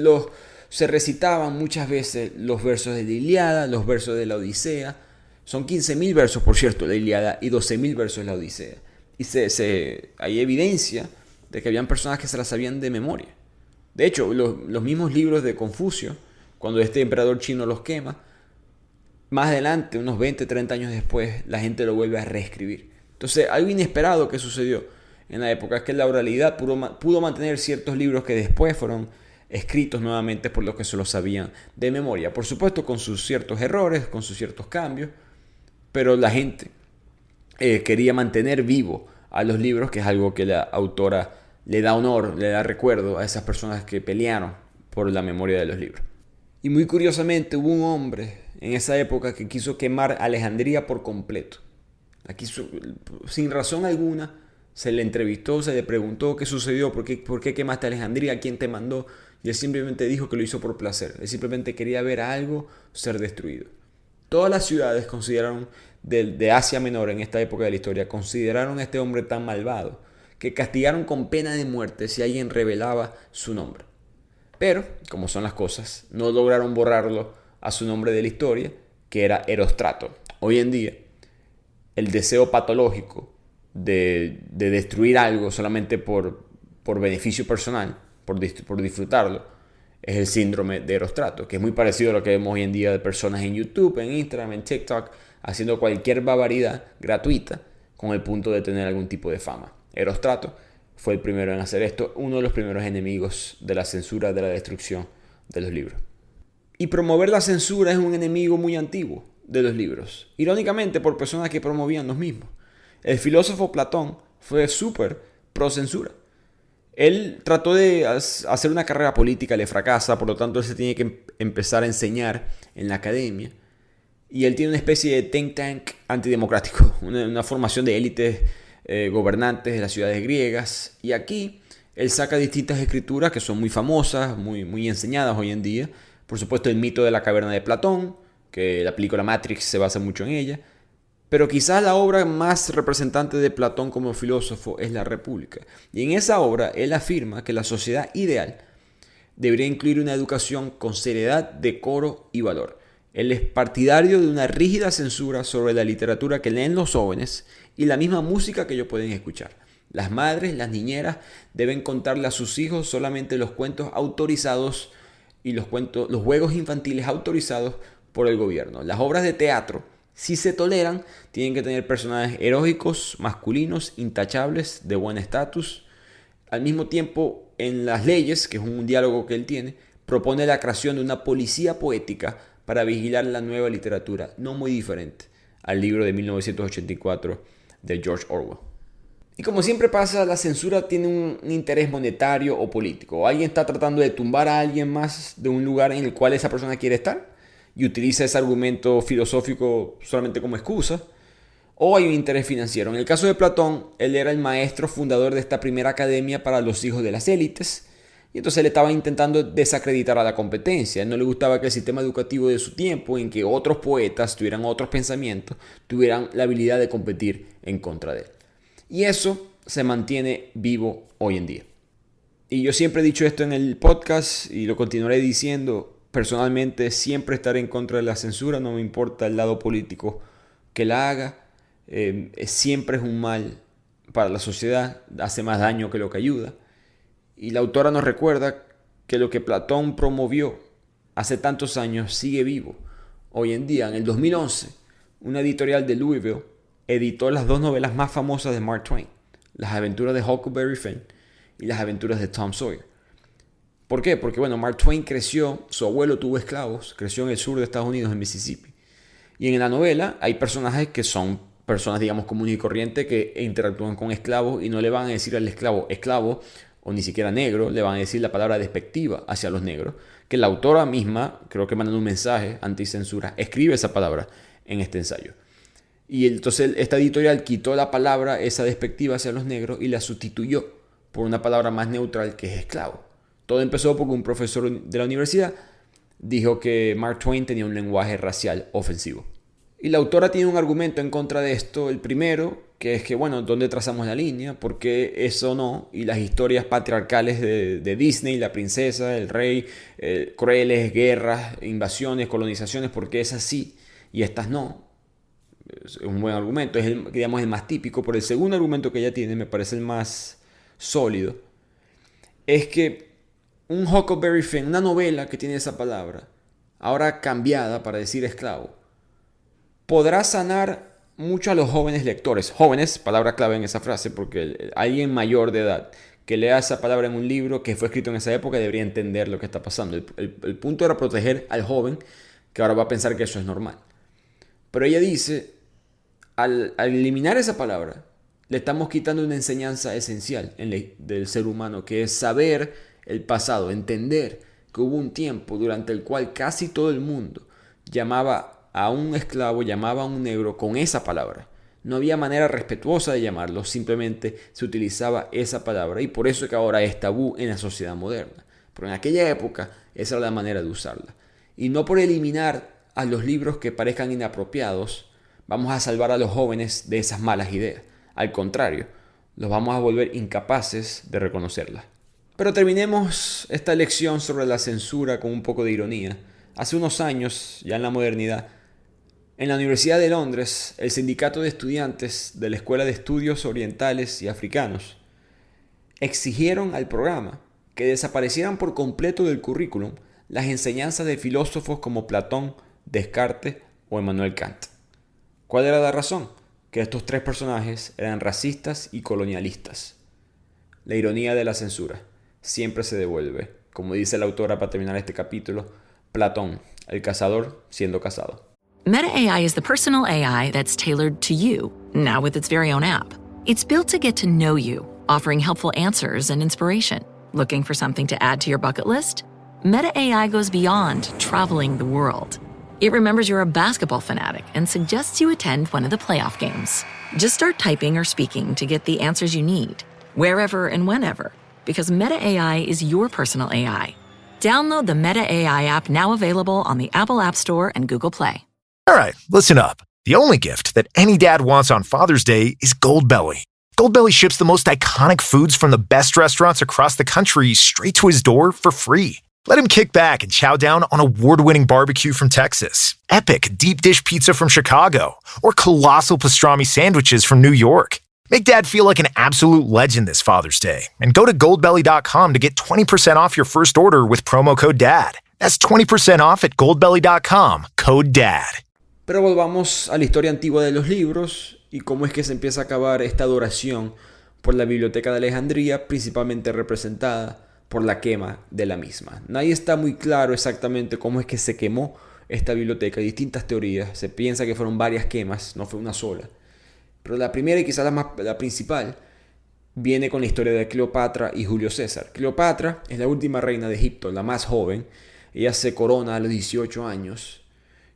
se recitaban muchas veces los versos de la Ilíada, los versos de la Odisea. Son 15.000 versos, por cierto, la Ilíada y 12.000 versos de la Odisea. Y hay evidencia de que habían personas que se las sabían de memoria. De hecho, los mismos libros de Confucio, cuando este emperador chino los quema, más adelante, unos 20, 30 años después, la gente lo vuelve a reescribir. Entonces, algo inesperado que sucedió en la época es que la oralidad pudo mantener ciertos libros que después fueron escritos nuevamente por los que se los sabían de memoria. Por supuesto, con sus ciertos errores, con sus ciertos cambios, pero la gente quería mantener vivo a los libros, que es algo que la autora le da honor, le da recuerdo a esas personas que pelearon por la memoria de los libros. Y muy curiosamente hubo un hombre en esa época que quiso quemar Alejandría por completo. Aquí, sin razón alguna, se le entrevistó, se le preguntó qué sucedió, por qué quemaste Alejandría, quién te mandó. Y él simplemente dijo que lo hizo por placer. Él simplemente quería ver algo ser destruido. Todas las ciudades consideraron, de Asia Menor en esta época de la historia, consideraron a este hombre tan malvado que castigaron con pena de muerte si alguien revelaba su nombre. Pero, como son las cosas, no lograron borrarlo a su nombre de la historia, que era Erostrato. Hoy en día, el deseo patológico de destruir algo solamente por beneficio personal, por disfrutarlo, es el síndrome de Erostrato, que es muy parecido a lo que vemos hoy en día de personas en YouTube, en Instagram, en TikTok, haciendo cualquier barbaridad gratuita con el punto de tener algún tipo de fama. Erostrato fue el primero en hacer esto, uno de los primeros enemigos de la censura, de la destrucción de los libros. Y promover la censura es un enemigo muy antiguo de los libros, irónicamente por personas que promovían los mismos. El filósofo Platón fue súper pro censura. Él trató de hacer una carrera política, le fracasa, por lo tanto él se tiene que empezar a enseñar en la academia. Y él tiene una especie de think tank antidemocrático, una formación de élites gobernantes de las ciudades griegas. Y aquí él saca distintas escrituras que son muy famosas, muy enseñadas hoy en día. Por supuesto, el mito de la caverna de Platón, que la película Matrix se basa mucho en ella. Pero quizás la obra más representante de Platón como filósofo es La República. Y en esa obra él afirma que la sociedad ideal debería incluir una educación con seriedad, decoro y valor. Él es partidario de una rígida censura sobre la literatura que leen los jóvenes y la misma música que ellos pueden escuchar. Las madres, las niñeras deben contarle a sus hijos solamente los cuentos autorizados y los juegos infantiles autorizados por el gobierno. Las obras de teatro, si se toleran, tienen que tener personajes heroicos, masculinos, intachables, de buen estatus. Al mismo tiempo, en las leyes, que es un diálogo que él tiene, propone la creación de una policía poética para vigilar la nueva literatura, no muy diferente al libro de 1984 de George Orwell. Y como siempre pasa, la censura tiene un interés monetario o político. O alguien está tratando de tumbar a alguien más de un lugar en el cual esa persona quiere estar y utiliza ese argumento filosófico solamente como excusa. O hay un interés financiero. En el caso de Platón, él era el maestro fundador de esta primera academia para los hijos de las élites. Y entonces él estaba intentando desacreditar a la competencia. A él no le gustaba que el sistema educativo de su tiempo, en que otros poetas tuvieran otros pensamientos, tuvieran la habilidad de competir en contra de él. Y eso se mantiene vivo hoy en día. Y yo siempre he dicho esto en el podcast y lo continuaré diciendo. Personalmente siempre estaré en contra de la censura, no me importa el lado político que la haga. Siempre es un mal para la sociedad, hace más daño que lo que ayuda. Y la autora nos recuerda que lo que Platón promovió hace tantos años sigue vivo. Hoy en día, en el 2011, una editorial de Louisville editó las dos novelas más famosas de Mark Twain, Las aventuras de Huckleberry Finn y Las aventuras de Tom Sawyer. ¿Por qué? Porque Mark Twain creció, su abuelo tuvo esclavos, creció en el sur de Estados Unidos, en Mississippi. Y en la novela hay personajes que son personas, digamos, comunes y corrientes que interactúan con esclavos y no le van a decir al esclavo o ni siquiera negro, le van a decir la palabra despectiva hacia los negros, que la autora misma, creo que mandando un mensaje anticensura, escribe esa palabra en este ensayo. Y entonces esta editorial quitó la palabra esa despectiva hacia los negros y la sustituyó por una palabra más neutral que es esclavo. Todo empezó porque un profesor de la universidad dijo que Mark Twain tenía un lenguaje racial ofensivo. Y la autora tiene un argumento en contra de esto. El primero, que es que, ¿dónde trazamos la línea? ¿Por qué eso no? Y las historias patriarcales de Disney, la princesa, el rey, crueles, guerras, invasiones, colonizaciones, ¿por qué esas sí y estas no? Es un buen argumento, es el más típico. Pero el segundo argumento que ella tiene, me parece el más sólido, es que un Huckleberry Finn, una novela que tiene esa palabra, ahora cambiada para decir esclavo, podrá sanar mucho a los jóvenes lectores. Jóvenes, palabra clave en esa frase, porque alguien mayor de edad que lea esa palabra en un libro que fue escrito en esa época debería entender lo que está pasando. El punto era proteger al joven, que ahora va a pensar que eso es normal. Pero ella dice, al eliminar esa palabra, le estamos quitando una enseñanza esencial del ser humano, que es saber el pasado, entender que hubo un tiempo durante el cual casi todo el mundo llamaba a un esclavo, llamaba a un negro con esa palabra. No había manera respetuosa de llamarlo, simplemente se utilizaba esa palabra y por eso es que ahora es tabú en la sociedad moderna. Pero en aquella época esa era la manera de usarla. Y no por eliminar a los libros que parezcan inapropiados, vamos a salvar a los jóvenes de esas malas ideas. Al contrario, los vamos a volver incapaces de reconocerlas. Pero terminemos esta lección sobre la censura con un poco de ironía. Hace unos años, ya en la modernidad, en la Universidad de Londres, el sindicato de estudiantes de la Escuela de Estudios Orientales y Africanos exigieron al programa que desaparecieran por completo del currículum las enseñanzas de filósofos como Platón, Descartes o Immanuel Kant. ¿Cuál era la razón? Que estos tres personajes eran racistas y colonialistas. La ironía de la censura siempre se devuelve. Como dice la autora para terminar este capítulo, Platón, el cazador siendo cazado. Meta AI is the personal AI that's tailored to you, now with its very own app. It's built to get to know you, offering helpful answers and inspiration. Looking for something to add to your bucket list? Meta AI goes beyond traveling the world. It remembers you're a basketball fanatic and suggests you attend one of the playoff games. Just start typing or speaking to get the answers you need, wherever and whenever, because Meta AI is your personal AI. Download the Meta AI app, now available on the Apple App Store and Google Play. All right, listen up. The only gift that any dad wants on Father's Day is Goldbelly. Goldbelly ships the most iconic foods from the best restaurants across the country straight to his door for free. Let him kick back and chow down on award-winning barbecue from Texas, epic deep dish pizza from Chicago, or colossal pastrami sandwiches from New York. Make Dad feel like an absolute legend this Father's Day and go to goldbelly.com to get 20% off your first order with promo code DAD. That's 20% off at goldbelly.com, code DAD. Pero volvamos a la historia antigua de los libros y cómo es que se empieza a acabar esta adoración por la Biblioteca de Alejandría, principalmente representada por la quema de la misma. Nadie está muy claro exactamente cómo es que se quemó esta biblioteca. Hay distintas teorías. Se piensa que fueron varias quemas, no fue una sola. Pero la primera y quizás la principal viene con la historia de Cleopatra y Julio César. Cleopatra es la última reina de Egipto, la más joven. Ella se corona a los 18 años.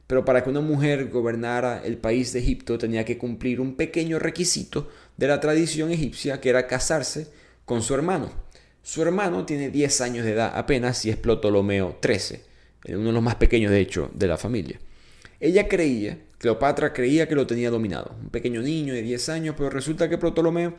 Pero para que una mujer gobernara el país de Egipto tenía que cumplir un pequeño requisito de la tradición egipcia, que era casarse con su hermano. Su hermano tiene 10 años de edad apenas y es Ptolomeo XIII, uno de los más pequeños de hecho de la familia. Cleopatra creía que lo tenía dominado, un pequeño niño de 10 años, pero resulta que Ptolomeo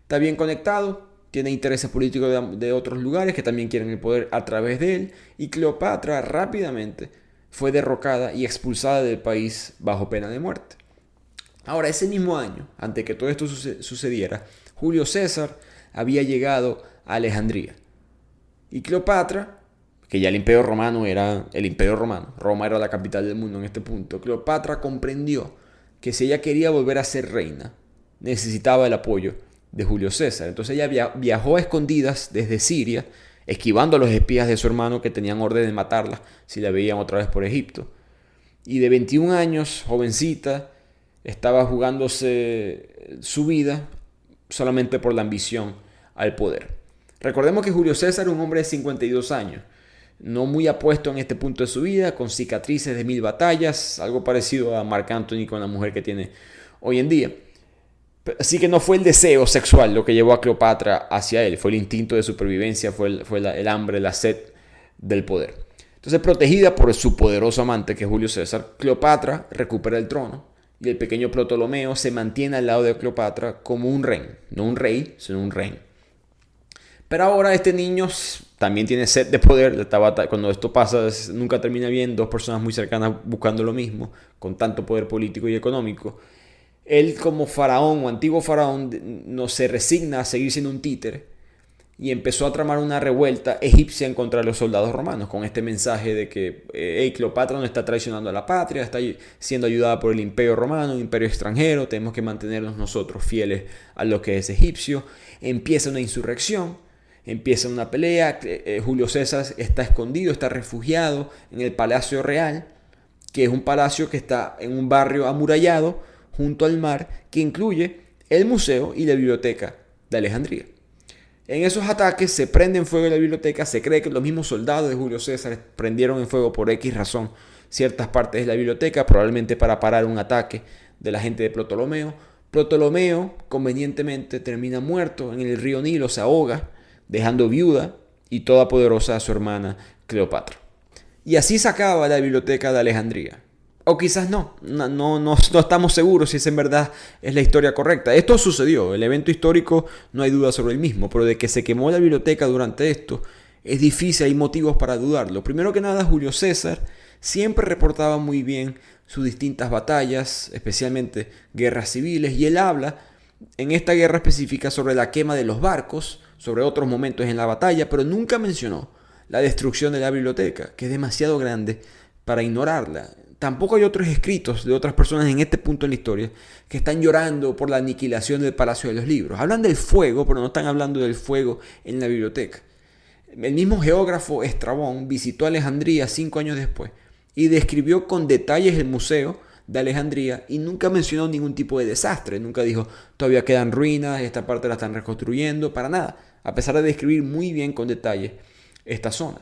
está bien conectado, tiene intereses políticos de otros lugares que también quieren el poder a través de él, y Cleopatra rápidamente fue derrocada y expulsada del país bajo pena de muerte. Ahora, ese mismo año, antes que todo esto sucediera, Julio César había llegado a Alejandría. Y Cleopatra, que ya el Imperio Romano era el Imperio Romano, Roma era la capital del mundo en este punto, Cleopatra comprendió que si ella quería volver a ser reina, necesitaba el apoyo de Julio César. Entonces ella viajó a escondidas desde Siria, esquivando a los espías de su hermano que tenían orden de matarla si la veían otra vez por Egipto. Y de 21 años, jovencita, estaba jugándose su vida solamente por la ambición al poder. Recordemos que Julio César era un hombre de 52 años, no muy apuesto en este punto de su vida, con cicatrices de 1000 batallas, algo parecido a Marc Antony con la mujer que tiene hoy en día. Así que no fue el deseo sexual lo que llevó a Cleopatra hacia él, fue el instinto de supervivencia, fue el hambre, la sed del poder. Entonces, protegida por su poderoso amante, que es Julio César, Cleopatra recupera el trono y el pequeño Ptolomeo se mantiene al lado de Cleopatra como un rey, no un rey, sino un rey. Pero ahora este niño también tiene sed de poder. Cuando esto pasa, nunca termina bien, dos personas muy cercanas buscando lo mismo, con tanto poder político y económico. Él, como faraón o antiguo faraón, no se resigna a seguir siendo un títere y empezó a tramar una revuelta egipcia en contra de los soldados romanos, con este mensaje de que Cleopatra no está traicionando a la patria, está siendo ayudada por el Imperio Romano, un imperio extranjero, tenemos que mantenernos nosotros fieles a lo que es egipcio. Empieza una insurrección, empieza una pelea. Julio César está escondido, está refugiado en el Palacio Real, que es un palacio que está en un barrio amurallado junto al mar, que incluye el museo y la biblioteca de Alejandría. En esos ataques se prende en fuego la biblioteca. Se cree que los mismos soldados de Julio César prendieron en fuego por X razón ciertas partes de la biblioteca, probablemente para parar un ataque de la gente de Ptolomeo. Ptolomeo convenientemente termina muerto en el río Nilo, se ahoga, dejando viuda y todopoderosa a su hermana Cleopatra. Y así se acaba la biblioteca de Alejandría. O quizás no estamos seguros si es en verdad es la historia correcta. Esto sucedió, el evento histórico no hay duda sobre el mismo, pero de que se quemó la biblioteca durante esto es difícil, hay motivos para dudarlo. Primero que nada, Julio César siempre reportaba muy bien sus distintas batallas, especialmente guerras civiles, y él habla en esta guerra específica sobre la quema de los barcos, sobre otros momentos en la batalla, pero nunca mencionó la destrucción de la biblioteca, que es demasiado grande para ignorarla. Tampoco hay otros escritos de otras personas en este punto en la historia que están llorando por la aniquilación del Palacio de los Libros. Hablan del fuego, pero no están hablando del fuego en la biblioteca. El mismo geógrafo Estrabón visitó Alejandría 5 años después y describió con detalles el museo de Alejandría y nunca mencionó ningún tipo de desastre. Nunca dijo, todavía quedan ruinas, esta parte la están reconstruyendo, para nada. A pesar de describir muy bien con detalle esta zona.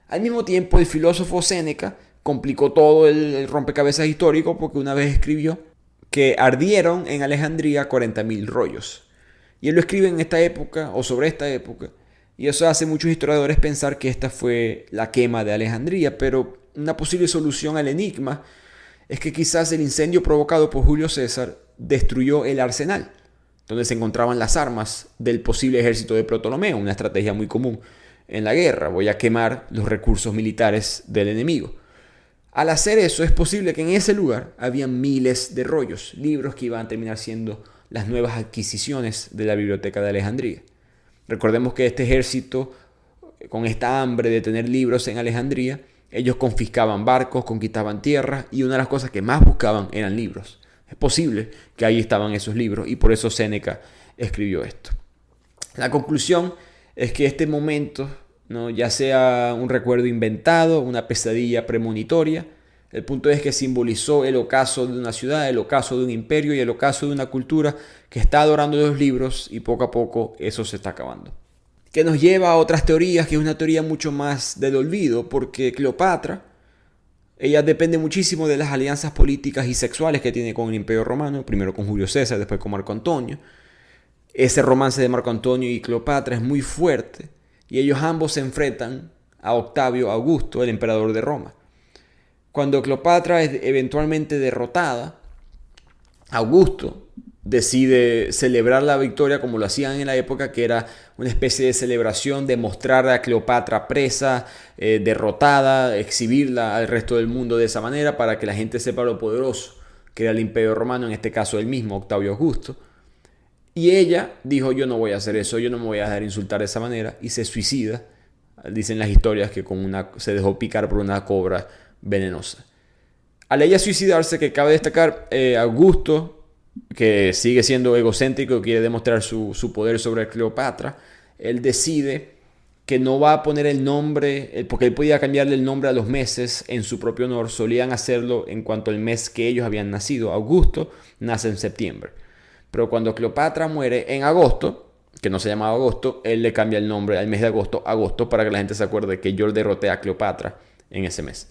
Al mismo tiempo, el filósofo Séneca complicó todo el rompecabezas histórico porque una vez escribió que ardieron en Alejandría 40.000 rollos. Y él lo escribe en esta época o sobre esta época. Y eso hace a muchos historiadores pensar que esta fue la quema de Alejandría. Pero una posible solución al enigma es que quizás el incendio provocado por Julio César destruyó el arsenal, donde se encontraban las armas del posible ejército de Ptolomeo, una estrategia muy común en la guerra. Voy a quemar los recursos militares del enemigo. Al hacer eso, es posible que en ese lugar había miles de rollos, libros que iban a terminar siendo las nuevas adquisiciones de la biblioteca de Alejandría. Recordemos que este ejército, con esta hambre de tener libros en Alejandría, ellos confiscaban barcos, conquistaban tierras y una de las cosas que más buscaban eran libros. Es posible que ahí estaban esos libros y por eso Séneca escribió esto. La conclusión es que este momento, ¿no?, ya sea un recuerdo inventado, una pesadilla premonitoria, el punto es que simbolizó el ocaso de una ciudad, el ocaso de un imperio y el ocaso de una cultura que está adorando los libros y poco a poco eso se está acabando. Que nos lleva a otras teorías, que es una teoría mucho más del olvido, porque Cleopatra, ella depende muchísimo de las alianzas políticas y sexuales que tiene con el Imperio Romano, primero con Julio César, después con Marco Antonio. Ese romance de Marco Antonio y Cleopatra es muy fuerte y ellos ambos se enfrentan a Octavio Augusto, el emperador de Roma. Cuando Cleopatra es eventualmente derrotada, Augusto decide celebrar la victoria como lo hacían en la época, que era una especie de celebración de mostrar a Cleopatra presa, derrotada, exhibirla al resto del mundo de esa manera para que la gente sepa lo poderoso que era el Imperio Romano, en este caso el mismo Octavio Augusto. Y ella dijo, yo no voy a hacer eso, yo no me voy a dejar insultar de esa manera, y se suicida. Dicen las historias que se dejó picar por una cobra venenosa. Al ella suicidarse, que cabe destacar, Augusto, que sigue siendo egocéntrico, quiere demostrar su poder sobre Cleopatra, él decide que no va a poner el nombre, porque él podía cambiarle el nombre a los meses en su propio honor. Solían hacerlo en cuanto al mes que ellos habían nacido. Augusto nace en septiembre. Pero cuando Cleopatra muere en agosto, que no se llamaba agosto, él le cambia el nombre al mes de agosto, para que la gente se acuerde que yo derroté a Cleopatra en ese mes.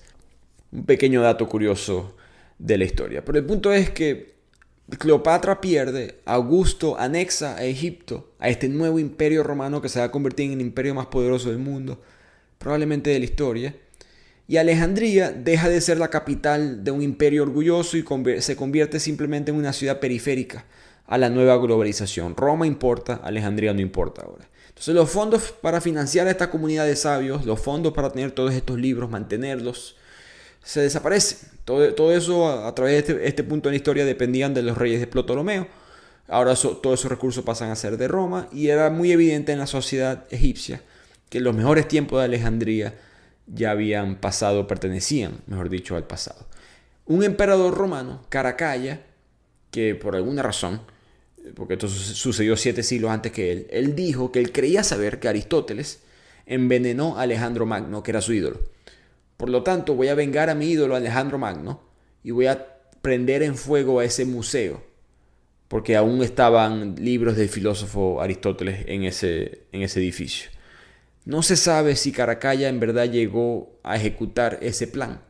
Un pequeño dato curioso de la historia. Pero el punto es que Cleopatra pierde, Augusto anexa a Egipto, a este nuevo imperio romano que se va a convertir en el imperio más poderoso del mundo, probablemente de la historia. Y Alejandría deja de ser la capital de un imperio orgulloso y se convierte simplemente en una ciudad periférica a la nueva globalización. Roma importa, Alejandría no importa ahora. Entonces los fondos para financiar a esta comunidad de sabios, los fondos para tener todos estos libros, mantenerlos, se desaparecen. Todo eso a través de este punto en la historia dependían de los reyes de Ptolomeo. Ahora todos esos recursos pasan a ser de Roma y era muy evidente en la sociedad egipcia que los mejores tiempos de Alejandría ya habían pasado, pertenecían, mejor dicho, al pasado. Un emperador romano, Caracalla, que por alguna razón, porque esto sucedió 7 siglos antes que él dijo que él creía saber que Aristóteles envenenó a Alejandro Magno, que era su ídolo. Por lo tanto, voy a vengar a mi ídolo Alejandro Magno y voy a prender en fuego a ese museo, porque aún estaban libros del filósofo Aristóteles en ese edificio. No se sabe si Caracalla en verdad llegó a ejecutar ese plan.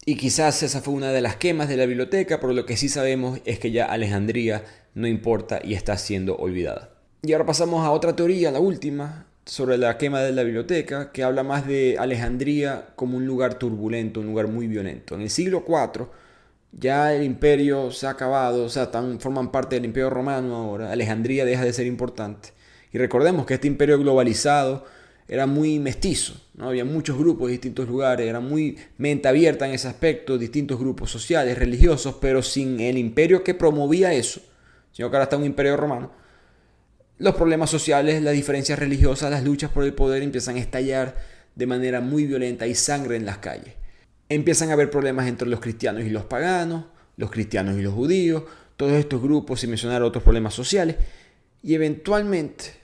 Y quizás esa fue una de las quemas de la biblioteca, pero lo que sí sabemos es que ya Alejandría no importa y está siendo olvidada. Y ahora pasamos a otra teoría, la última, sobre la quema de la biblioteca, que habla más de Alejandría como un lugar turbulento, un lugar muy violento. En el siglo IV ya el imperio se ha acabado, o sea, forman parte del imperio romano ahora. Alejandría deja de ser importante. Y recordemos que este imperio globalizado era muy mestizo, ¿no? Había muchos grupos de distintos lugares, era muy mente abierta en ese aspecto, distintos grupos sociales, religiosos, pero sin el imperio que promovía eso, sino que ahora está un imperio romano. Los problemas sociales, las diferencias religiosas, las luchas por el poder empiezan a estallar de manera muy violenta y sangre en las calles. Empiezan a haber problemas entre los cristianos y los paganos, los cristianos y los judíos, todos estos grupos, sin mencionar otros problemas sociales, y eventualmente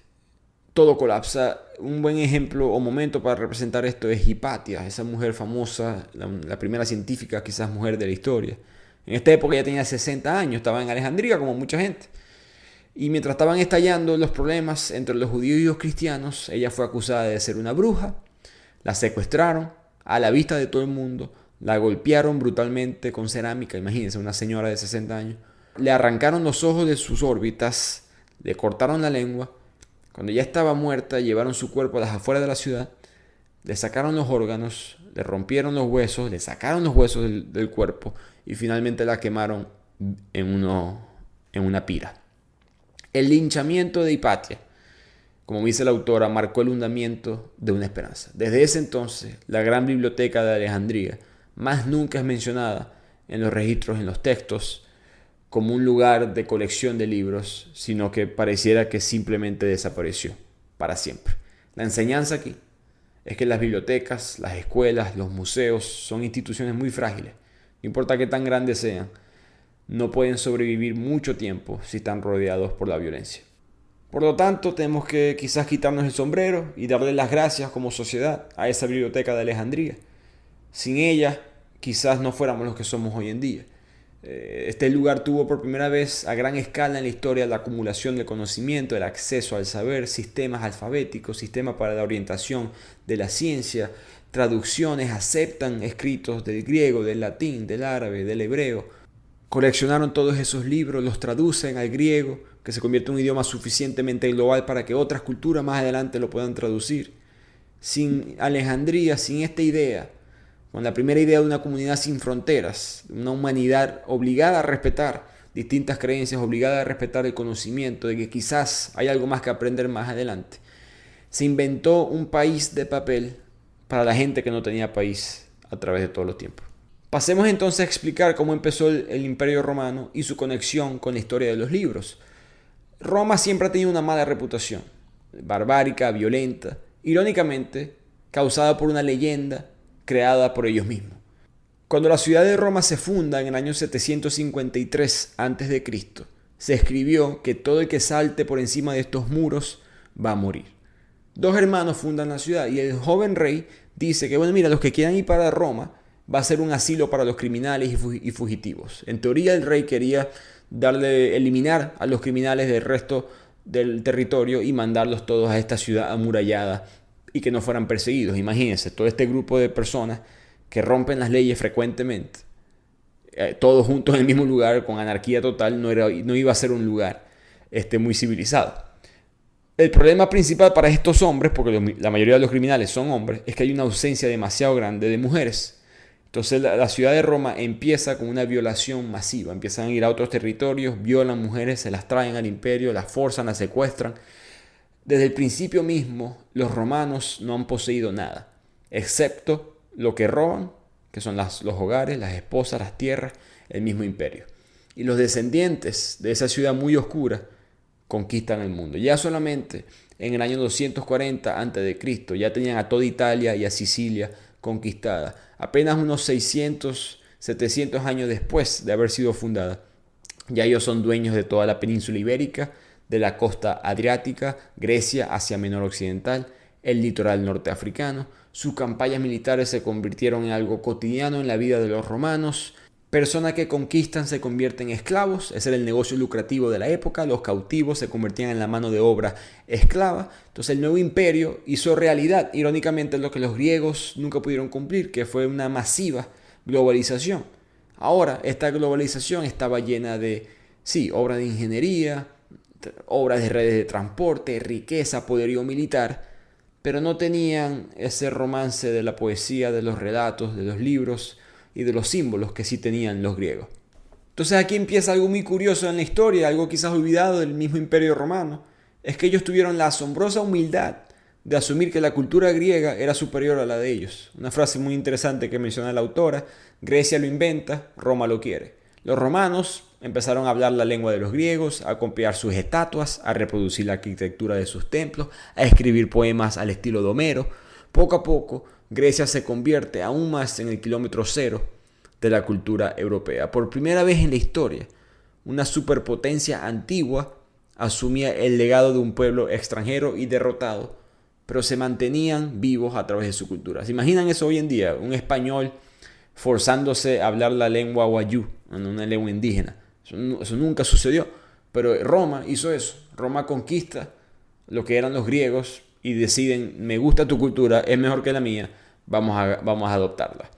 todo colapsa. Un buen ejemplo o momento para representar esto es Hipatia, esa mujer famosa, la primera científica, quizás mujer de la historia. En esta época ya tenía 60 años, estaba en Alejandría como mucha gente. Y mientras estaban estallando los problemas entre los judíos y los cristianos, ella fue acusada de ser una bruja, la secuestraron a la vista de todo el mundo, la golpearon brutalmente con cerámica, imagínense, una señora de 60 años, le arrancaron los ojos de sus órbitas, le cortaron la lengua. Cuando ya estaba muerta, llevaron su cuerpo a las afueras de la ciudad, le sacaron los órganos, le rompieron los huesos, le sacaron los huesos del cuerpo y finalmente la quemaron en una pira. El linchamiento de Hipatia, como dice la autora, marcó el hundimiento de una esperanza. Desde ese entonces, la gran biblioteca de Alejandría más nunca es mencionada en los registros, en los textos, como un lugar de colección de libros, sino que pareciera que simplemente desapareció para siempre. La enseñanza aquí es que las bibliotecas, las escuelas, los museos son instituciones muy frágiles. No importa qué tan grandes sean, no pueden sobrevivir mucho tiempo si están rodeados por la violencia. Por lo tanto, tenemos que quizás quitarnos el sombrero y darle las gracias como sociedad a esa biblioteca de Alejandría. Sin ella, quizás no fuéramos los que somos hoy en día. Este lugar tuvo por primera vez a gran escala en la historia la acumulación de conocimiento, el acceso al saber, sistemas alfabéticos, sistemas para la orientación de la ciencia, traducciones, aceptan escritos del griego, del latín, del árabe, del hebreo. Coleccionaron todos esos libros, los traducen al griego, que se convierte en un idioma suficientemente global para que otras culturas más adelante lo puedan traducir. Sin Alejandría, sin esta idea, con la primera idea de una comunidad sin fronteras, una humanidad obligada a respetar distintas creencias, obligada a respetar el conocimiento de que quizás hay algo más que aprender más adelante, se inventó un país de papel para la gente que no tenía país a través de todos los tiempos. Pasemos entonces a explicar cómo empezó el Imperio Romano y su conexión con la historia de los libros. Roma siempre ha tenido una mala reputación, barbárica, violenta, irónicamente causada por una leyenda creada por ellos mismos. Cuando la ciudad de Roma se funda en el año 753 a.C., se escribió que todo el que salte por encima de estos muros va a morir. Dos hermanos fundan la ciudad y el joven rey dice que, los que quieran ir para Roma va a ser un asilo para los criminales y fugitivos. En teoría el rey quería eliminar a los criminales del resto del territorio y mandarlos todos a esta ciudad amurallada y que no fueran perseguidos. Imagínense, todo este grupo de personas que rompen las leyes frecuentemente, todos juntos en el mismo lugar, con anarquía total, no iba a ser un lugar muy civilizado. El problema principal para estos hombres, porque la mayoría de los criminales son hombres, es que hay una ausencia demasiado grande de mujeres. Entonces la ciudad de Roma empieza con una violación masiva. Empiezan a ir a otros territorios, violan mujeres, se las traen al imperio, las forzan, las secuestran. Desde el principio mismo, los romanos no han poseído nada, excepto lo que roban, que son los hogares, las esposas, las tierras, el mismo imperio. Y los descendientes de esa ciudad muy oscura conquistan el mundo. Ya solamente en el año 240 a.C. ya tenían a toda Italia y a Sicilia conquistada. Apenas unos 600, 700 años después de haber sido fundada, ya ellos son dueños de toda la península ibérica, de la costa adriática, Grecia, Asia Menor Occidental, el litoral norteafricano. Sus campañas militares se convirtieron en algo cotidiano en la vida de los romanos. Personas que conquistan se convierten en esclavos, ese era el negocio lucrativo de la época. Los cautivos se convertían en la mano de obra esclava. Entonces el nuevo imperio hizo realidad, irónicamente, lo que los griegos nunca pudieron cumplir, que fue una masiva globalización. Ahora esta globalización estaba llena de, obras de ingeniería, obras de redes de transporte, riqueza, poderío militar, pero no tenían ese romance de la poesía, de los relatos, de los libros y de los símbolos que sí tenían los griegos. Entonces aquí empieza algo muy curioso en la historia, algo quizás olvidado del mismo Imperio Romano, es que ellos tuvieron la asombrosa humildad de asumir que la cultura griega era superior a la de ellos. Una frase muy interesante que menciona la autora: Grecia lo inventa, Roma lo quiere. Los romanos empezaron a hablar la lengua de los griegos, a copiar sus estatuas, a reproducir la arquitectura de sus templos, a escribir poemas al estilo de Homero. Poco a poco, Grecia se convierte aún más en el kilómetro cero de la cultura europea. Por primera vez en la historia, una superpotencia antigua asumía el legado de un pueblo extranjero y derrotado, pero se mantenían vivos a través de su cultura. ¿Se imaginan eso hoy en día? Un español forzándose a hablar la lengua wayú, una lengua indígena. Eso nunca sucedió, pero Roma hizo eso. Roma conquista lo que eran los griegos y deciden: me gusta tu cultura, es mejor que la mía, vamos a adoptarla.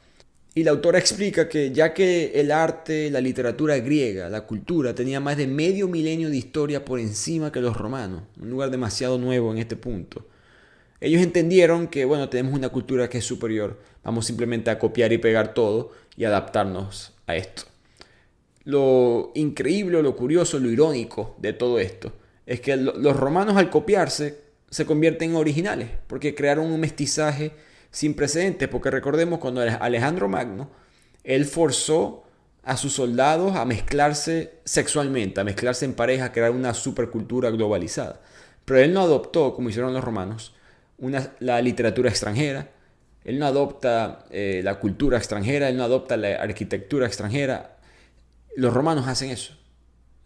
Y la autora explica que ya que el arte, la literatura griega, la cultura, tenía más de medio milenio de historia por encima que los romanos, un lugar demasiado nuevo en este punto, ellos entendieron que, bueno, tenemos una cultura que es superior, vamos simplemente a copiar y pegar todo y adaptarnos a esto. Lo increíble, lo curioso, lo irónico de todo esto es que los romanos, al copiarse, se convierten en originales, porque crearon un mestizaje sin precedentes. Porque recordemos, cuando Alejandro Magno, él forzó a sus soldados a mezclarse sexualmente, a mezclarse en pareja, a crear una supercultura globalizada. Pero él no adoptó, como hicieron los romanos, la literatura extranjera. Él no adopta la cultura extranjera, él no adopta la arquitectura extranjera. Los romanos hacen eso.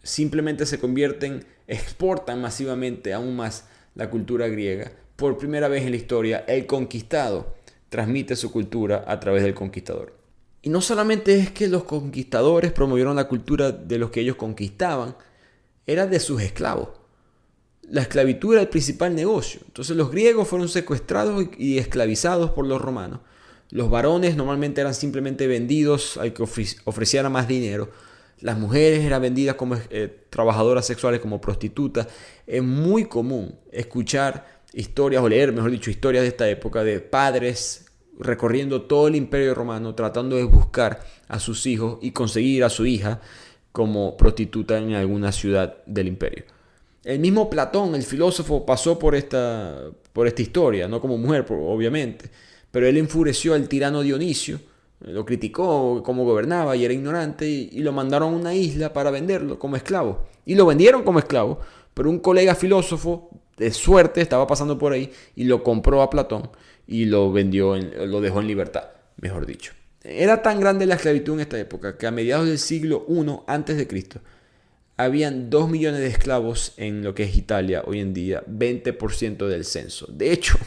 Simplemente se convierten, exportan masivamente aún más la cultura griega. Por primera vez en la historia, el conquistado transmite su cultura a través del conquistador. Y no solamente es que los conquistadores promovieron la cultura de los que ellos conquistaban, era de sus esclavos. La esclavitud era el principal negocio. Entonces los griegos fueron secuestrados y esclavizados por los romanos. Los varones normalmente eran simplemente vendidos al que ofreciera más dinero. Las mujeres eran vendidas como trabajadoras sexuales, como prostitutas. Es muy común escuchar historias, o leer, mejor dicho, historias de esta época, de padres recorriendo todo el Imperio Romano tratando de buscar a sus hijos y conseguir a su hija como prostituta en alguna ciudad del imperio. El mismo Platón, el filósofo, pasó por esta historia, no como mujer, obviamente, pero él enfureció al tirano Dionisio, lo criticó cómo gobernaba y era ignorante, y lo mandaron a una isla para venderlo como esclavo. Y lo vendieron como esclavo, pero un colega filósofo de suerte estaba pasando por ahí y lo compró a Platón y lo vendió, lo dejó en libertad, mejor dicho. Era tan grande la esclavitud en esta época que a mediados del siglo I a.C. habían 2 millones de esclavos en lo que es Italia hoy en día, 20% del censo. De hecho,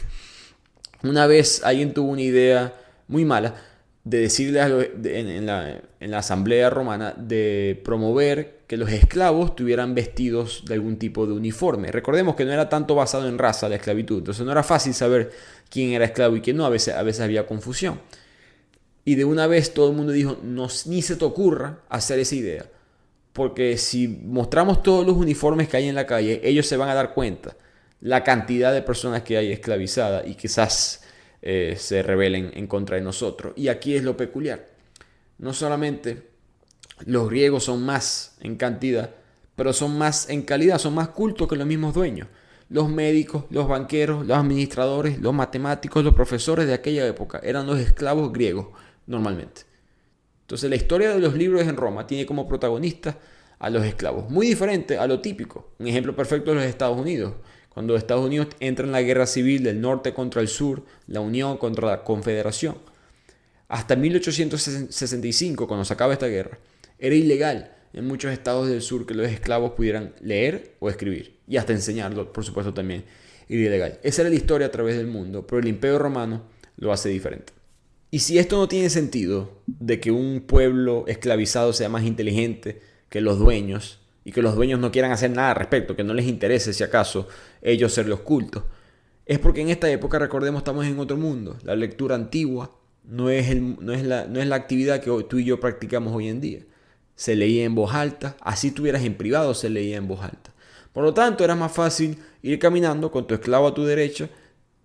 una vez alguien tuvo una idea muy mala de decirle en la asamblea romana de promover que los esclavos tuvieran vestidos de algún tipo de uniforme. Recordemos que no era tanto basado en raza la esclavitud, entonces no era fácil saber quién era esclavo y quién no, a veces había confusión. Y de una vez todo el mundo dijo: no, ni se te ocurra hacer esa idea, porque si mostramos todos los uniformes que hay en la calle, ellos se van a dar cuenta la cantidad de personas que hay esclavizadas y quizás se rebelen en contra de nosotros. Y aquí es lo peculiar. No solamente los griegos son más en cantidad, pero son más en calidad, son más cultos que los mismos dueños. Los médicos, los banqueros, los administradores, los matemáticos, los profesores de aquella época eran los esclavos griegos normalmente. Entonces la historia de los libros en Roma tiene como protagonistas a los esclavos. Muy diferente a lo típico. Un ejemplo perfecto es los Estados Unidos. Cuando Estados Unidos entra en la guerra civil del norte contra el sur, la unión contra la confederación. Hasta 1865, cuando se acaba esta guerra, era ilegal en muchos estados del sur que los esclavos pudieran leer o escribir. Y hasta enseñarlo, por supuesto, también era ilegal. Esa era la historia a través del mundo, pero el Imperio Romano lo hace diferente. Y si esto no tiene sentido, de que un pueblo esclavizado sea más inteligente que los dueños, y que los dueños no quieran hacer nada al respecto, que no les interese si acaso ellos ser los cultos, es porque en esta época, recordemos, estamos en otro mundo. La lectura antigua no es la actividad que tú y yo practicamos hoy en día. Se leía en voz alta, así estuvieras en privado, se leía en voz alta. Por lo tanto, era más fácil ir caminando con tu esclavo a tu derecha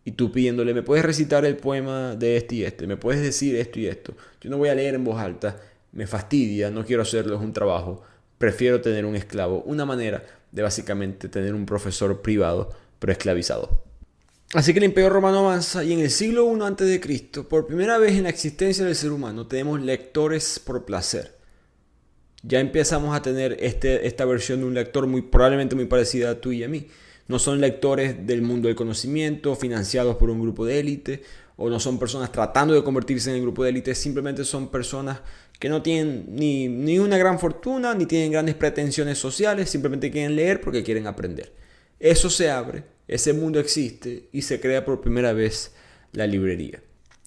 Y tú pidiéndole, ¿me puedes recitar el poema de este y este? ¿Me puedes decir esto y esto? Yo no voy a leer en voz alta, me fastidia, no quiero hacerlo, es un trabajo. Prefiero tener un esclavo. Una manera de básicamente tener un profesor privado, pero esclavizado. Así que el Imperio Romano avanza y en el siglo I a.C., por primera vez en la existencia del ser humano, tenemos lectores por placer. Ya empezamos a tener esta versión de un lector probablemente muy parecida a tú y a mí. No son lectores del mundo del conocimiento, financiados por un grupo de élite, o no son personas tratando de convertirse en el grupo de élite, simplemente son personas que no tienen ni una gran fortuna, ni tienen grandes pretensiones sociales, simplemente quieren leer porque quieren aprender. Eso se abre, ese mundo existe y se crea por primera vez la librería.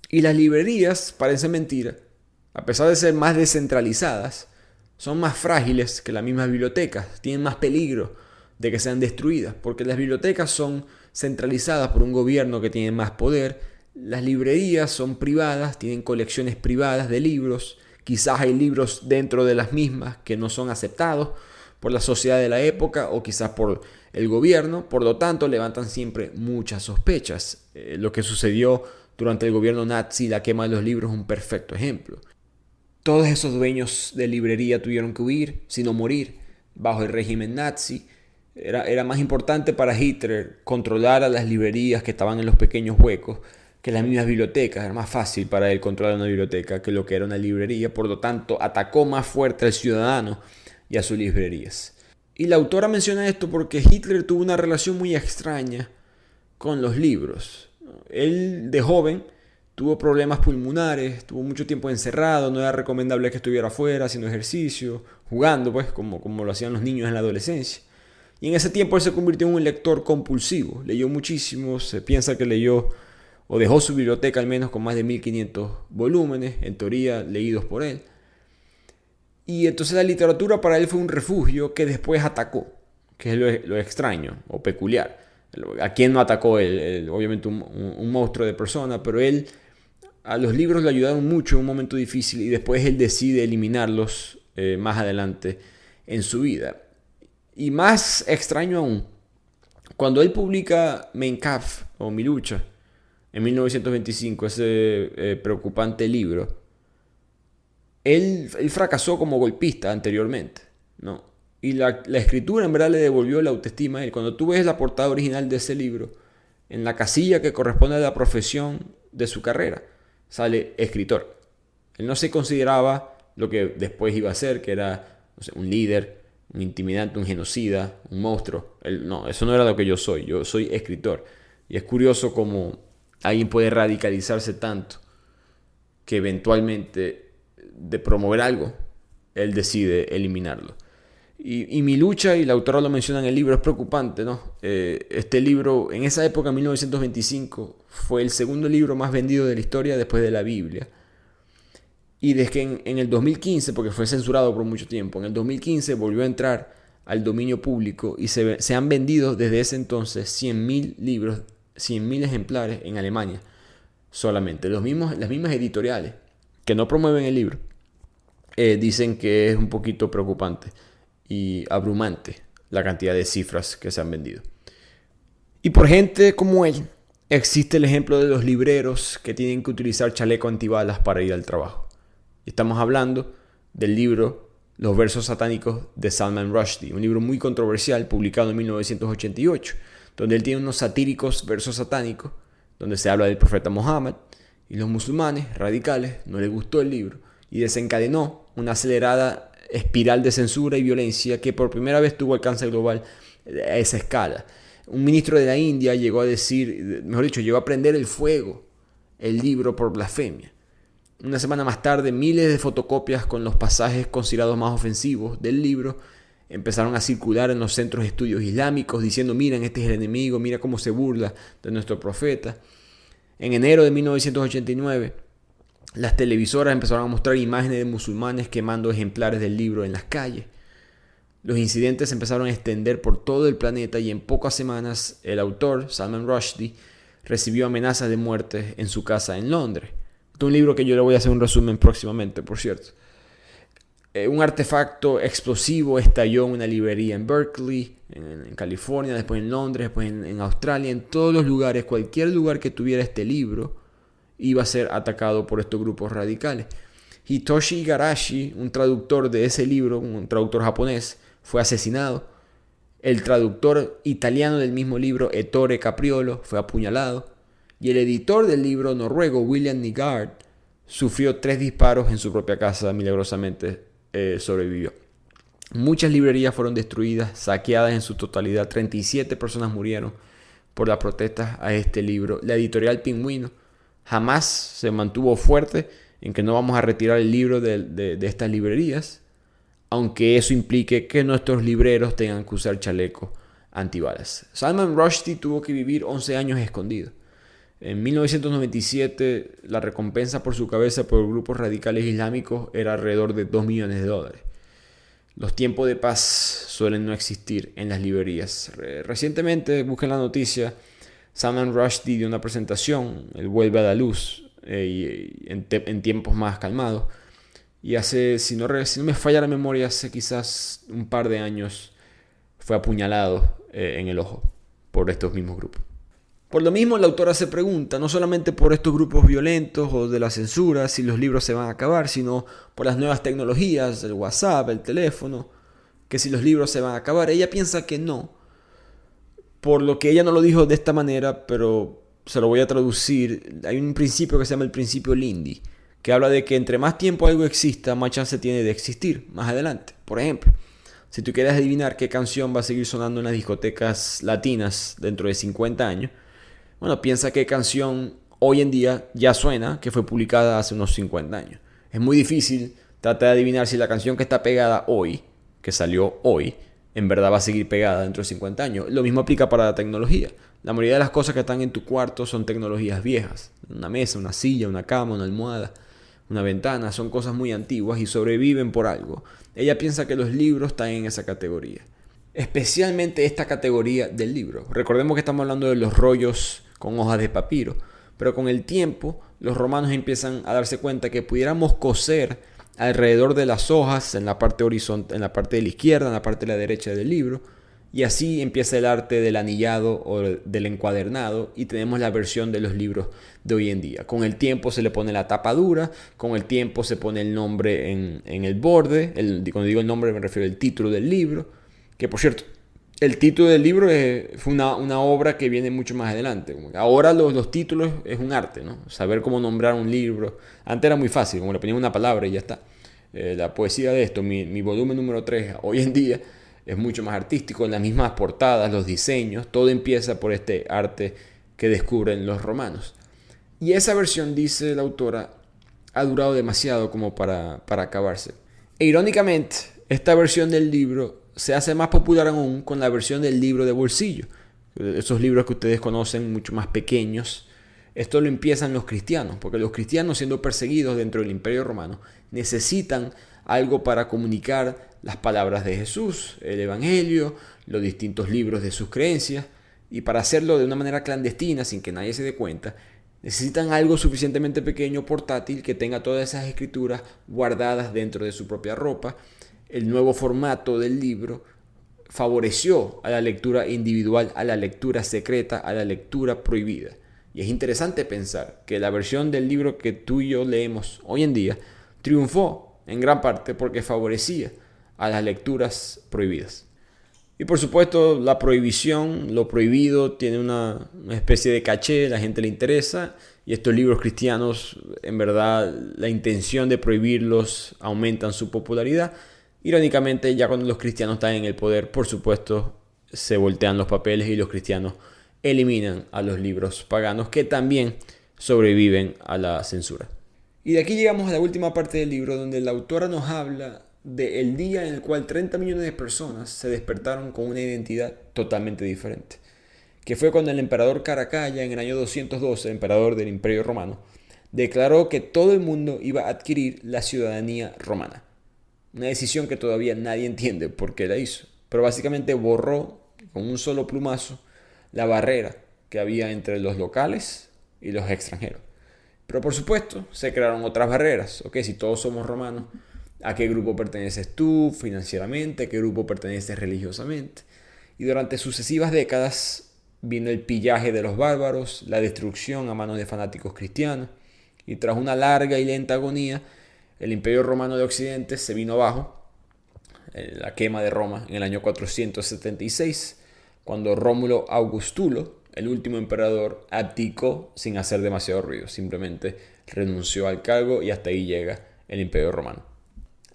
Y las librerías, parecen mentira, a pesar de ser más descentralizadas, son más frágiles que las mismas bibliotecas, tienen más peligro de que sean destruidas, porque las bibliotecas son centralizadas por un gobierno que tiene más poder, las librerías son privadas, tienen colecciones privadas de libros, quizás hay libros dentro de las mismas que no son aceptados por la sociedad de la época o quizás por el gobierno, por lo tanto levantan siempre muchas sospechas. Lo que sucedió durante el gobierno nazi, la quema de los libros, es un perfecto ejemplo. Todos esos dueños de librería tuvieron que huir, sino morir, bajo el régimen nazi. Era más importante para Hitler controlar a las librerías que estaban en los pequeños huecos que las mismas bibliotecas. Era más fácil para él controlar una biblioteca que lo que era una librería. Por lo tanto, atacó más fuerte al ciudadano y a sus librerías. Y la autora menciona esto porque Hitler tuvo una relación muy extraña con los libros. Él, de joven, tuvo problemas pulmonares, estuvo mucho tiempo encerrado, no era recomendable que estuviera afuera haciendo ejercicio, jugando, pues, como lo hacían los niños en la adolescencia. Y en ese tiempo él se convirtió en un lector compulsivo, leyó muchísimo, se piensa que leyó o dejó su biblioteca al menos con más de 1500 volúmenes, en teoría leídos por él. Y entonces la literatura para él fue un refugio que después atacó, que es lo extraño o peculiar. ¿A quién no atacó él? Obviamente un monstruo de persona, pero él, a los libros le ayudaron mucho en un momento difícil y después él decide eliminarlos más adelante en su vida. Y más extraño aún, cuando él publica Mein Kampf o Mi Lucha en 1925, ese preocupante libro, él fracasó como golpista anteriormente, ¿no? Y la escritura en verdad le devolvió la autoestima a él. Cuando tú ves la portada original de ese libro, en la casilla que corresponde a la profesión de su carrera, sale escritor. Él no se consideraba lo que después iba a ser, que era, no sé, un líder, un intimidante, un genocida, un monstruo. No, eso no era lo que yo soy escritor. Y es curioso cómo alguien puede radicalizarse tanto que eventualmente de promover algo, él decide eliminarlo. Y Mi Lucha, y la autora lo menciona en el libro, es preocupante, ¿no? Este libro, en esa época, en 1925, fue el segundo libro más vendido de la historia después de la Biblia. Y desde que en el 2015, porque fue censurado por mucho tiempo, en el 2015 volvió a entrar al dominio público y se han vendido desde ese entonces 100.000 libros, 100.000 ejemplares en Alemania solamente. Las mismas editoriales que no promueven el libro dicen que es un poquito preocupante y abrumante la cantidad de cifras que se han vendido. Y por gente como él, existe el ejemplo de los libreros que tienen que utilizar chaleco antibalas para ir al trabajo. Y estamos hablando del libro Los versos satánicos de Salman Rushdie, un libro muy controversial publicado en 1988, donde él tiene unos satíricos versos satánicos, donde se habla del profeta Mohammed, y los musulmanes radicales no les gustó el libro y desencadenó una acelerada espiral de censura y violencia que por primera vez tuvo alcance global a esa escala. Un ministro de la India llegó a decir, mejor dicho, llegó a prender el fuego el libro por blasfemia. Una semana más tarde, miles de fotocopias con los pasajes considerados más ofensivos del libro empezaron a circular en los centros de estudios islámicos diciendo, miren, este es el enemigo, mira cómo se burla de nuestro profeta. En enero de 1989, las televisoras empezaron a mostrar imágenes de musulmanes quemando ejemplares del libro en las calles. Los incidentes empezaron a extender por todo el planeta y en pocas semanas el autor, Salman Rushdie, recibió amenazas de muerte en su casa en Londres. Este es un libro que yo le voy a hacer un resumen próximamente, por cierto. Un artefacto explosivo estalló en una librería en Berkeley, en California, después en Londres, después en Australia, en todos los lugares. Cualquier lugar que tuviera este libro iba a ser atacado por estos grupos radicales. Hitoshi Igarashi, un traductor de ese libro, un traductor japonés, fue asesinado. El traductor italiano del mismo libro, Ettore Capriolo, fue apuñalado. Y el editor del libro noruego, William Nygaard, sufrió 3 disparos en su propia casa. Milagrosamente sobrevivió. Muchas librerías fueron destruidas, saqueadas en su totalidad. 37 personas murieron por las protestas a este libro. La editorial Pingüino jamás se mantuvo fuerte en que no vamos a retirar el libro de estas librerías, aunque eso implique que nuestros libreros tengan que usar chalecos antibalas. Salman Rushdie tuvo que vivir 11 años escondido. En 1997, la recompensa por su cabeza por grupos radicales islámicos era alrededor de $2 millones. Los tiempos de paz suelen no existir en las librerías. Recientemente, busquen la noticia, Salman Rushdie dio una presentación, él vuelve a la luz en tiempos más calmados. Y si no me falla la memoria, hace quizás un par de años fue apuñalado en el ojo por estos mismos grupos. Por lo mismo, la autora se pregunta, no solamente por estos grupos violentos o de la censura, si los libros se van a acabar, sino por las nuevas tecnologías, el WhatsApp, el teléfono, que si los libros se van a acabar. Ella piensa que no, por lo que ella no lo dijo de esta manera, pero se lo voy a traducir. Hay un principio que se llama el principio Lindy, que habla de que entre más tiempo algo exista, más chance tiene de existir más adelante. Por ejemplo, si tú quieres adivinar qué canción va a seguir sonando en las discotecas latinas dentro de 50 años, bueno, piensa qué canción hoy en día ya suena, que fue publicada hace unos 50 años. Es muy difícil tratar de adivinar si la canción que está pegada hoy, que salió hoy, en verdad va a seguir pegada dentro de 50 años. Lo mismo aplica para la tecnología. La mayoría de las cosas que están en tu cuarto son tecnologías viejas. Una mesa, una silla, una cama, una almohada, una ventana, son cosas muy antiguas y sobreviven por algo. Ella piensa que los libros están en esa categoría. Especialmente esta categoría del libro. Recordemos que estamos hablando de los rollos con hojas de papiro, pero con el tiempo los romanos empiezan a darse cuenta que pudiéramos coser alrededor de las hojas en la parte horizontal, en la parte de la izquierda, en la parte de la derecha del libro, y así empieza el arte del anillado o del encuadernado y tenemos la versión de los libros de hoy en día. Con el tiempo se le pone la tapa dura, con el tiempo se pone el nombre en el borde, cuando digo el nombre me refiero al título del libro, que por cierto, el título del libro fue una obra que viene mucho más adelante. Ahora los títulos es un arte, ¿no? Saber cómo nombrar un libro. Antes era muy fácil, como le ponían una palabra y ya está. La poesía de esto, mi volumen número 3, hoy en día es mucho más artístico. Las mismas portadas, los diseños, todo empieza por este arte que descubren los romanos. Y esa versión, dice la autora, ha durado demasiado como para acabarse. E irónicamente, esta versión del libro se hace más popular aún con la versión del libro de bolsillo. Esos libros que ustedes conocen, mucho más pequeños. Esto lo empiezan los cristianos, porque los cristianos, siendo perseguidos dentro del Imperio Romano, necesitan algo para comunicar las palabras de Jesús, el Evangelio, los distintos libros de sus creencias, y para hacerlo de una manera clandestina, sin que nadie se dé cuenta, necesitan algo suficientemente pequeño, portátil, que tenga todas esas escrituras guardadas dentro de su propia ropa. El nuevo formato del libro favoreció a la lectura individual, a la lectura secreta, a la lectura prohibida. Y es interesante pensar que la versión del libro que tú y yo leemos hoy en día triunfó en gran parte porque favorecía a las lecturas prohibidas. Y por supuesto, la prohibición, lo prohibido, tiene una especie de caché, la gente le interesa. Y estos libros cristianos, en verdad, la intención de prohibirlos aumentan su popularidad. Irónicamente, ya cuando los cristianos están en el poder, por supuesto, se voltean los papeles y los cristianos eliminan a los libros paganos que también sobreviven a la censura. Y de aquí llegamos a la última parte del libro, donde la autora nos habla del día en el cual 30 millones de personas se despertaron con una identidad totalmente diferente, que fue cuando el emperador Caracalla, en el año 212, emperador del Imperio Romano, declaró que todo el mundo iba a adquirir la ciudadanía romana. Una decisión que todavía nadie entiende por qué la hizo, pero básicamente borró con un solo plumazo la barrera que había entre los locales y los extranjeros. Pero por supuesto se crearon otras barreras. Si todos somos romanos, a qué grupo perteneces tú financieramente, a qué grupo perteneces religiosamente. Y durante sucesivas décadas vino el pillaje de los bárbaros, la destrucción a manos de fanáticos cristianos, y tras una larga y lenta agonía, el Imperio Romano de Occidente se vino abajo, la quema de Roma en el año 476, cuando Rómulo Augustulo, el último emperador, abdicó sin hacer demasiado ruido, simplemente renunció al cargo y hasta ahí llega el Imperio Romano.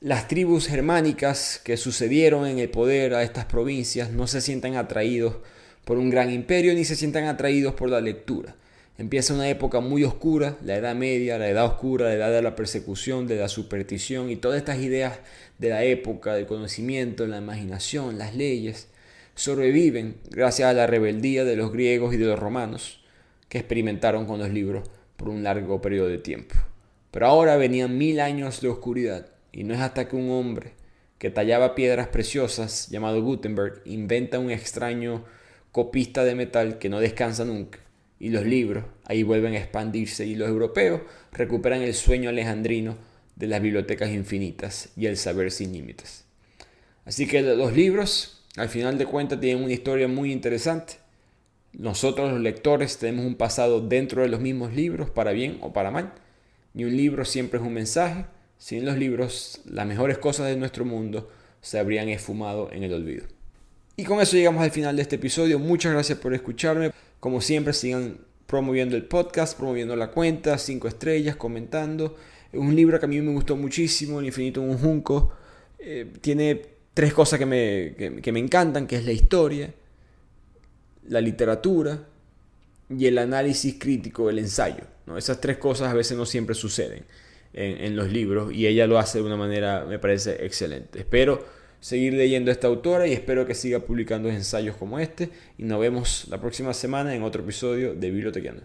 Las tribus germánicas que sucedieron en el poder a estas provincias no se sientan atraídos por un gran imperio ni se sientan atraídos por la lectura. Empieza una época muy oscura, la Edad Media, la Edad Oscura, la Edad de la Persecución, de la Superstición y todas estas ideas de la época, del conocimiento, la imaginación, las leyes, sobreviven gracias a la rebeldía de los griegos y de los romanos que experimentaron con los libros por un largo periodo de tiempo. Pero ahora venían 1000 años de oscuridad y no es hasta que un hombre que tallaba piedras preciosas llamado Gutenberg inventa un extraño copista de metal que no descansa nunca. Y los libros ahí vuelven a expandirse y los europeos recuperan el sueño alejandrino de las bibliotecas infinitas y el saber sin límites. Así que los libros, al final de cuentas, tienen una historia muy interesante. Nosotros los lectores tenemos un pasado dentro de los mismos libros, para bien o para mal. Y un libro siempre es un mensaje. Sin los libros, las mejores cosas de nuestro mundo se habrían esfumado en el olvido. Y con eso llegamos al final de este episodio. Muchas gracias por escucharme. Como siempre, sigan promoviendo el podcast, promoviendo la cuenta, 5 estrellas, comentando. Es un libro que a mí me gustó muchísimo, El infinito en un junco. Tiene 3 cosas que me encantan, que es la historia, la literatura y el análisis crítico, el ensayo, ¿no? Esas 3 cosas a veces no siempre suceden en los libros y ella lo hace de una manera, me parece, excelente. Espero seguir leyendo a esta autora y espero que siga publicando ensayos como este y nos vemos la próxima semana en otro episodio de Bibliotequeando.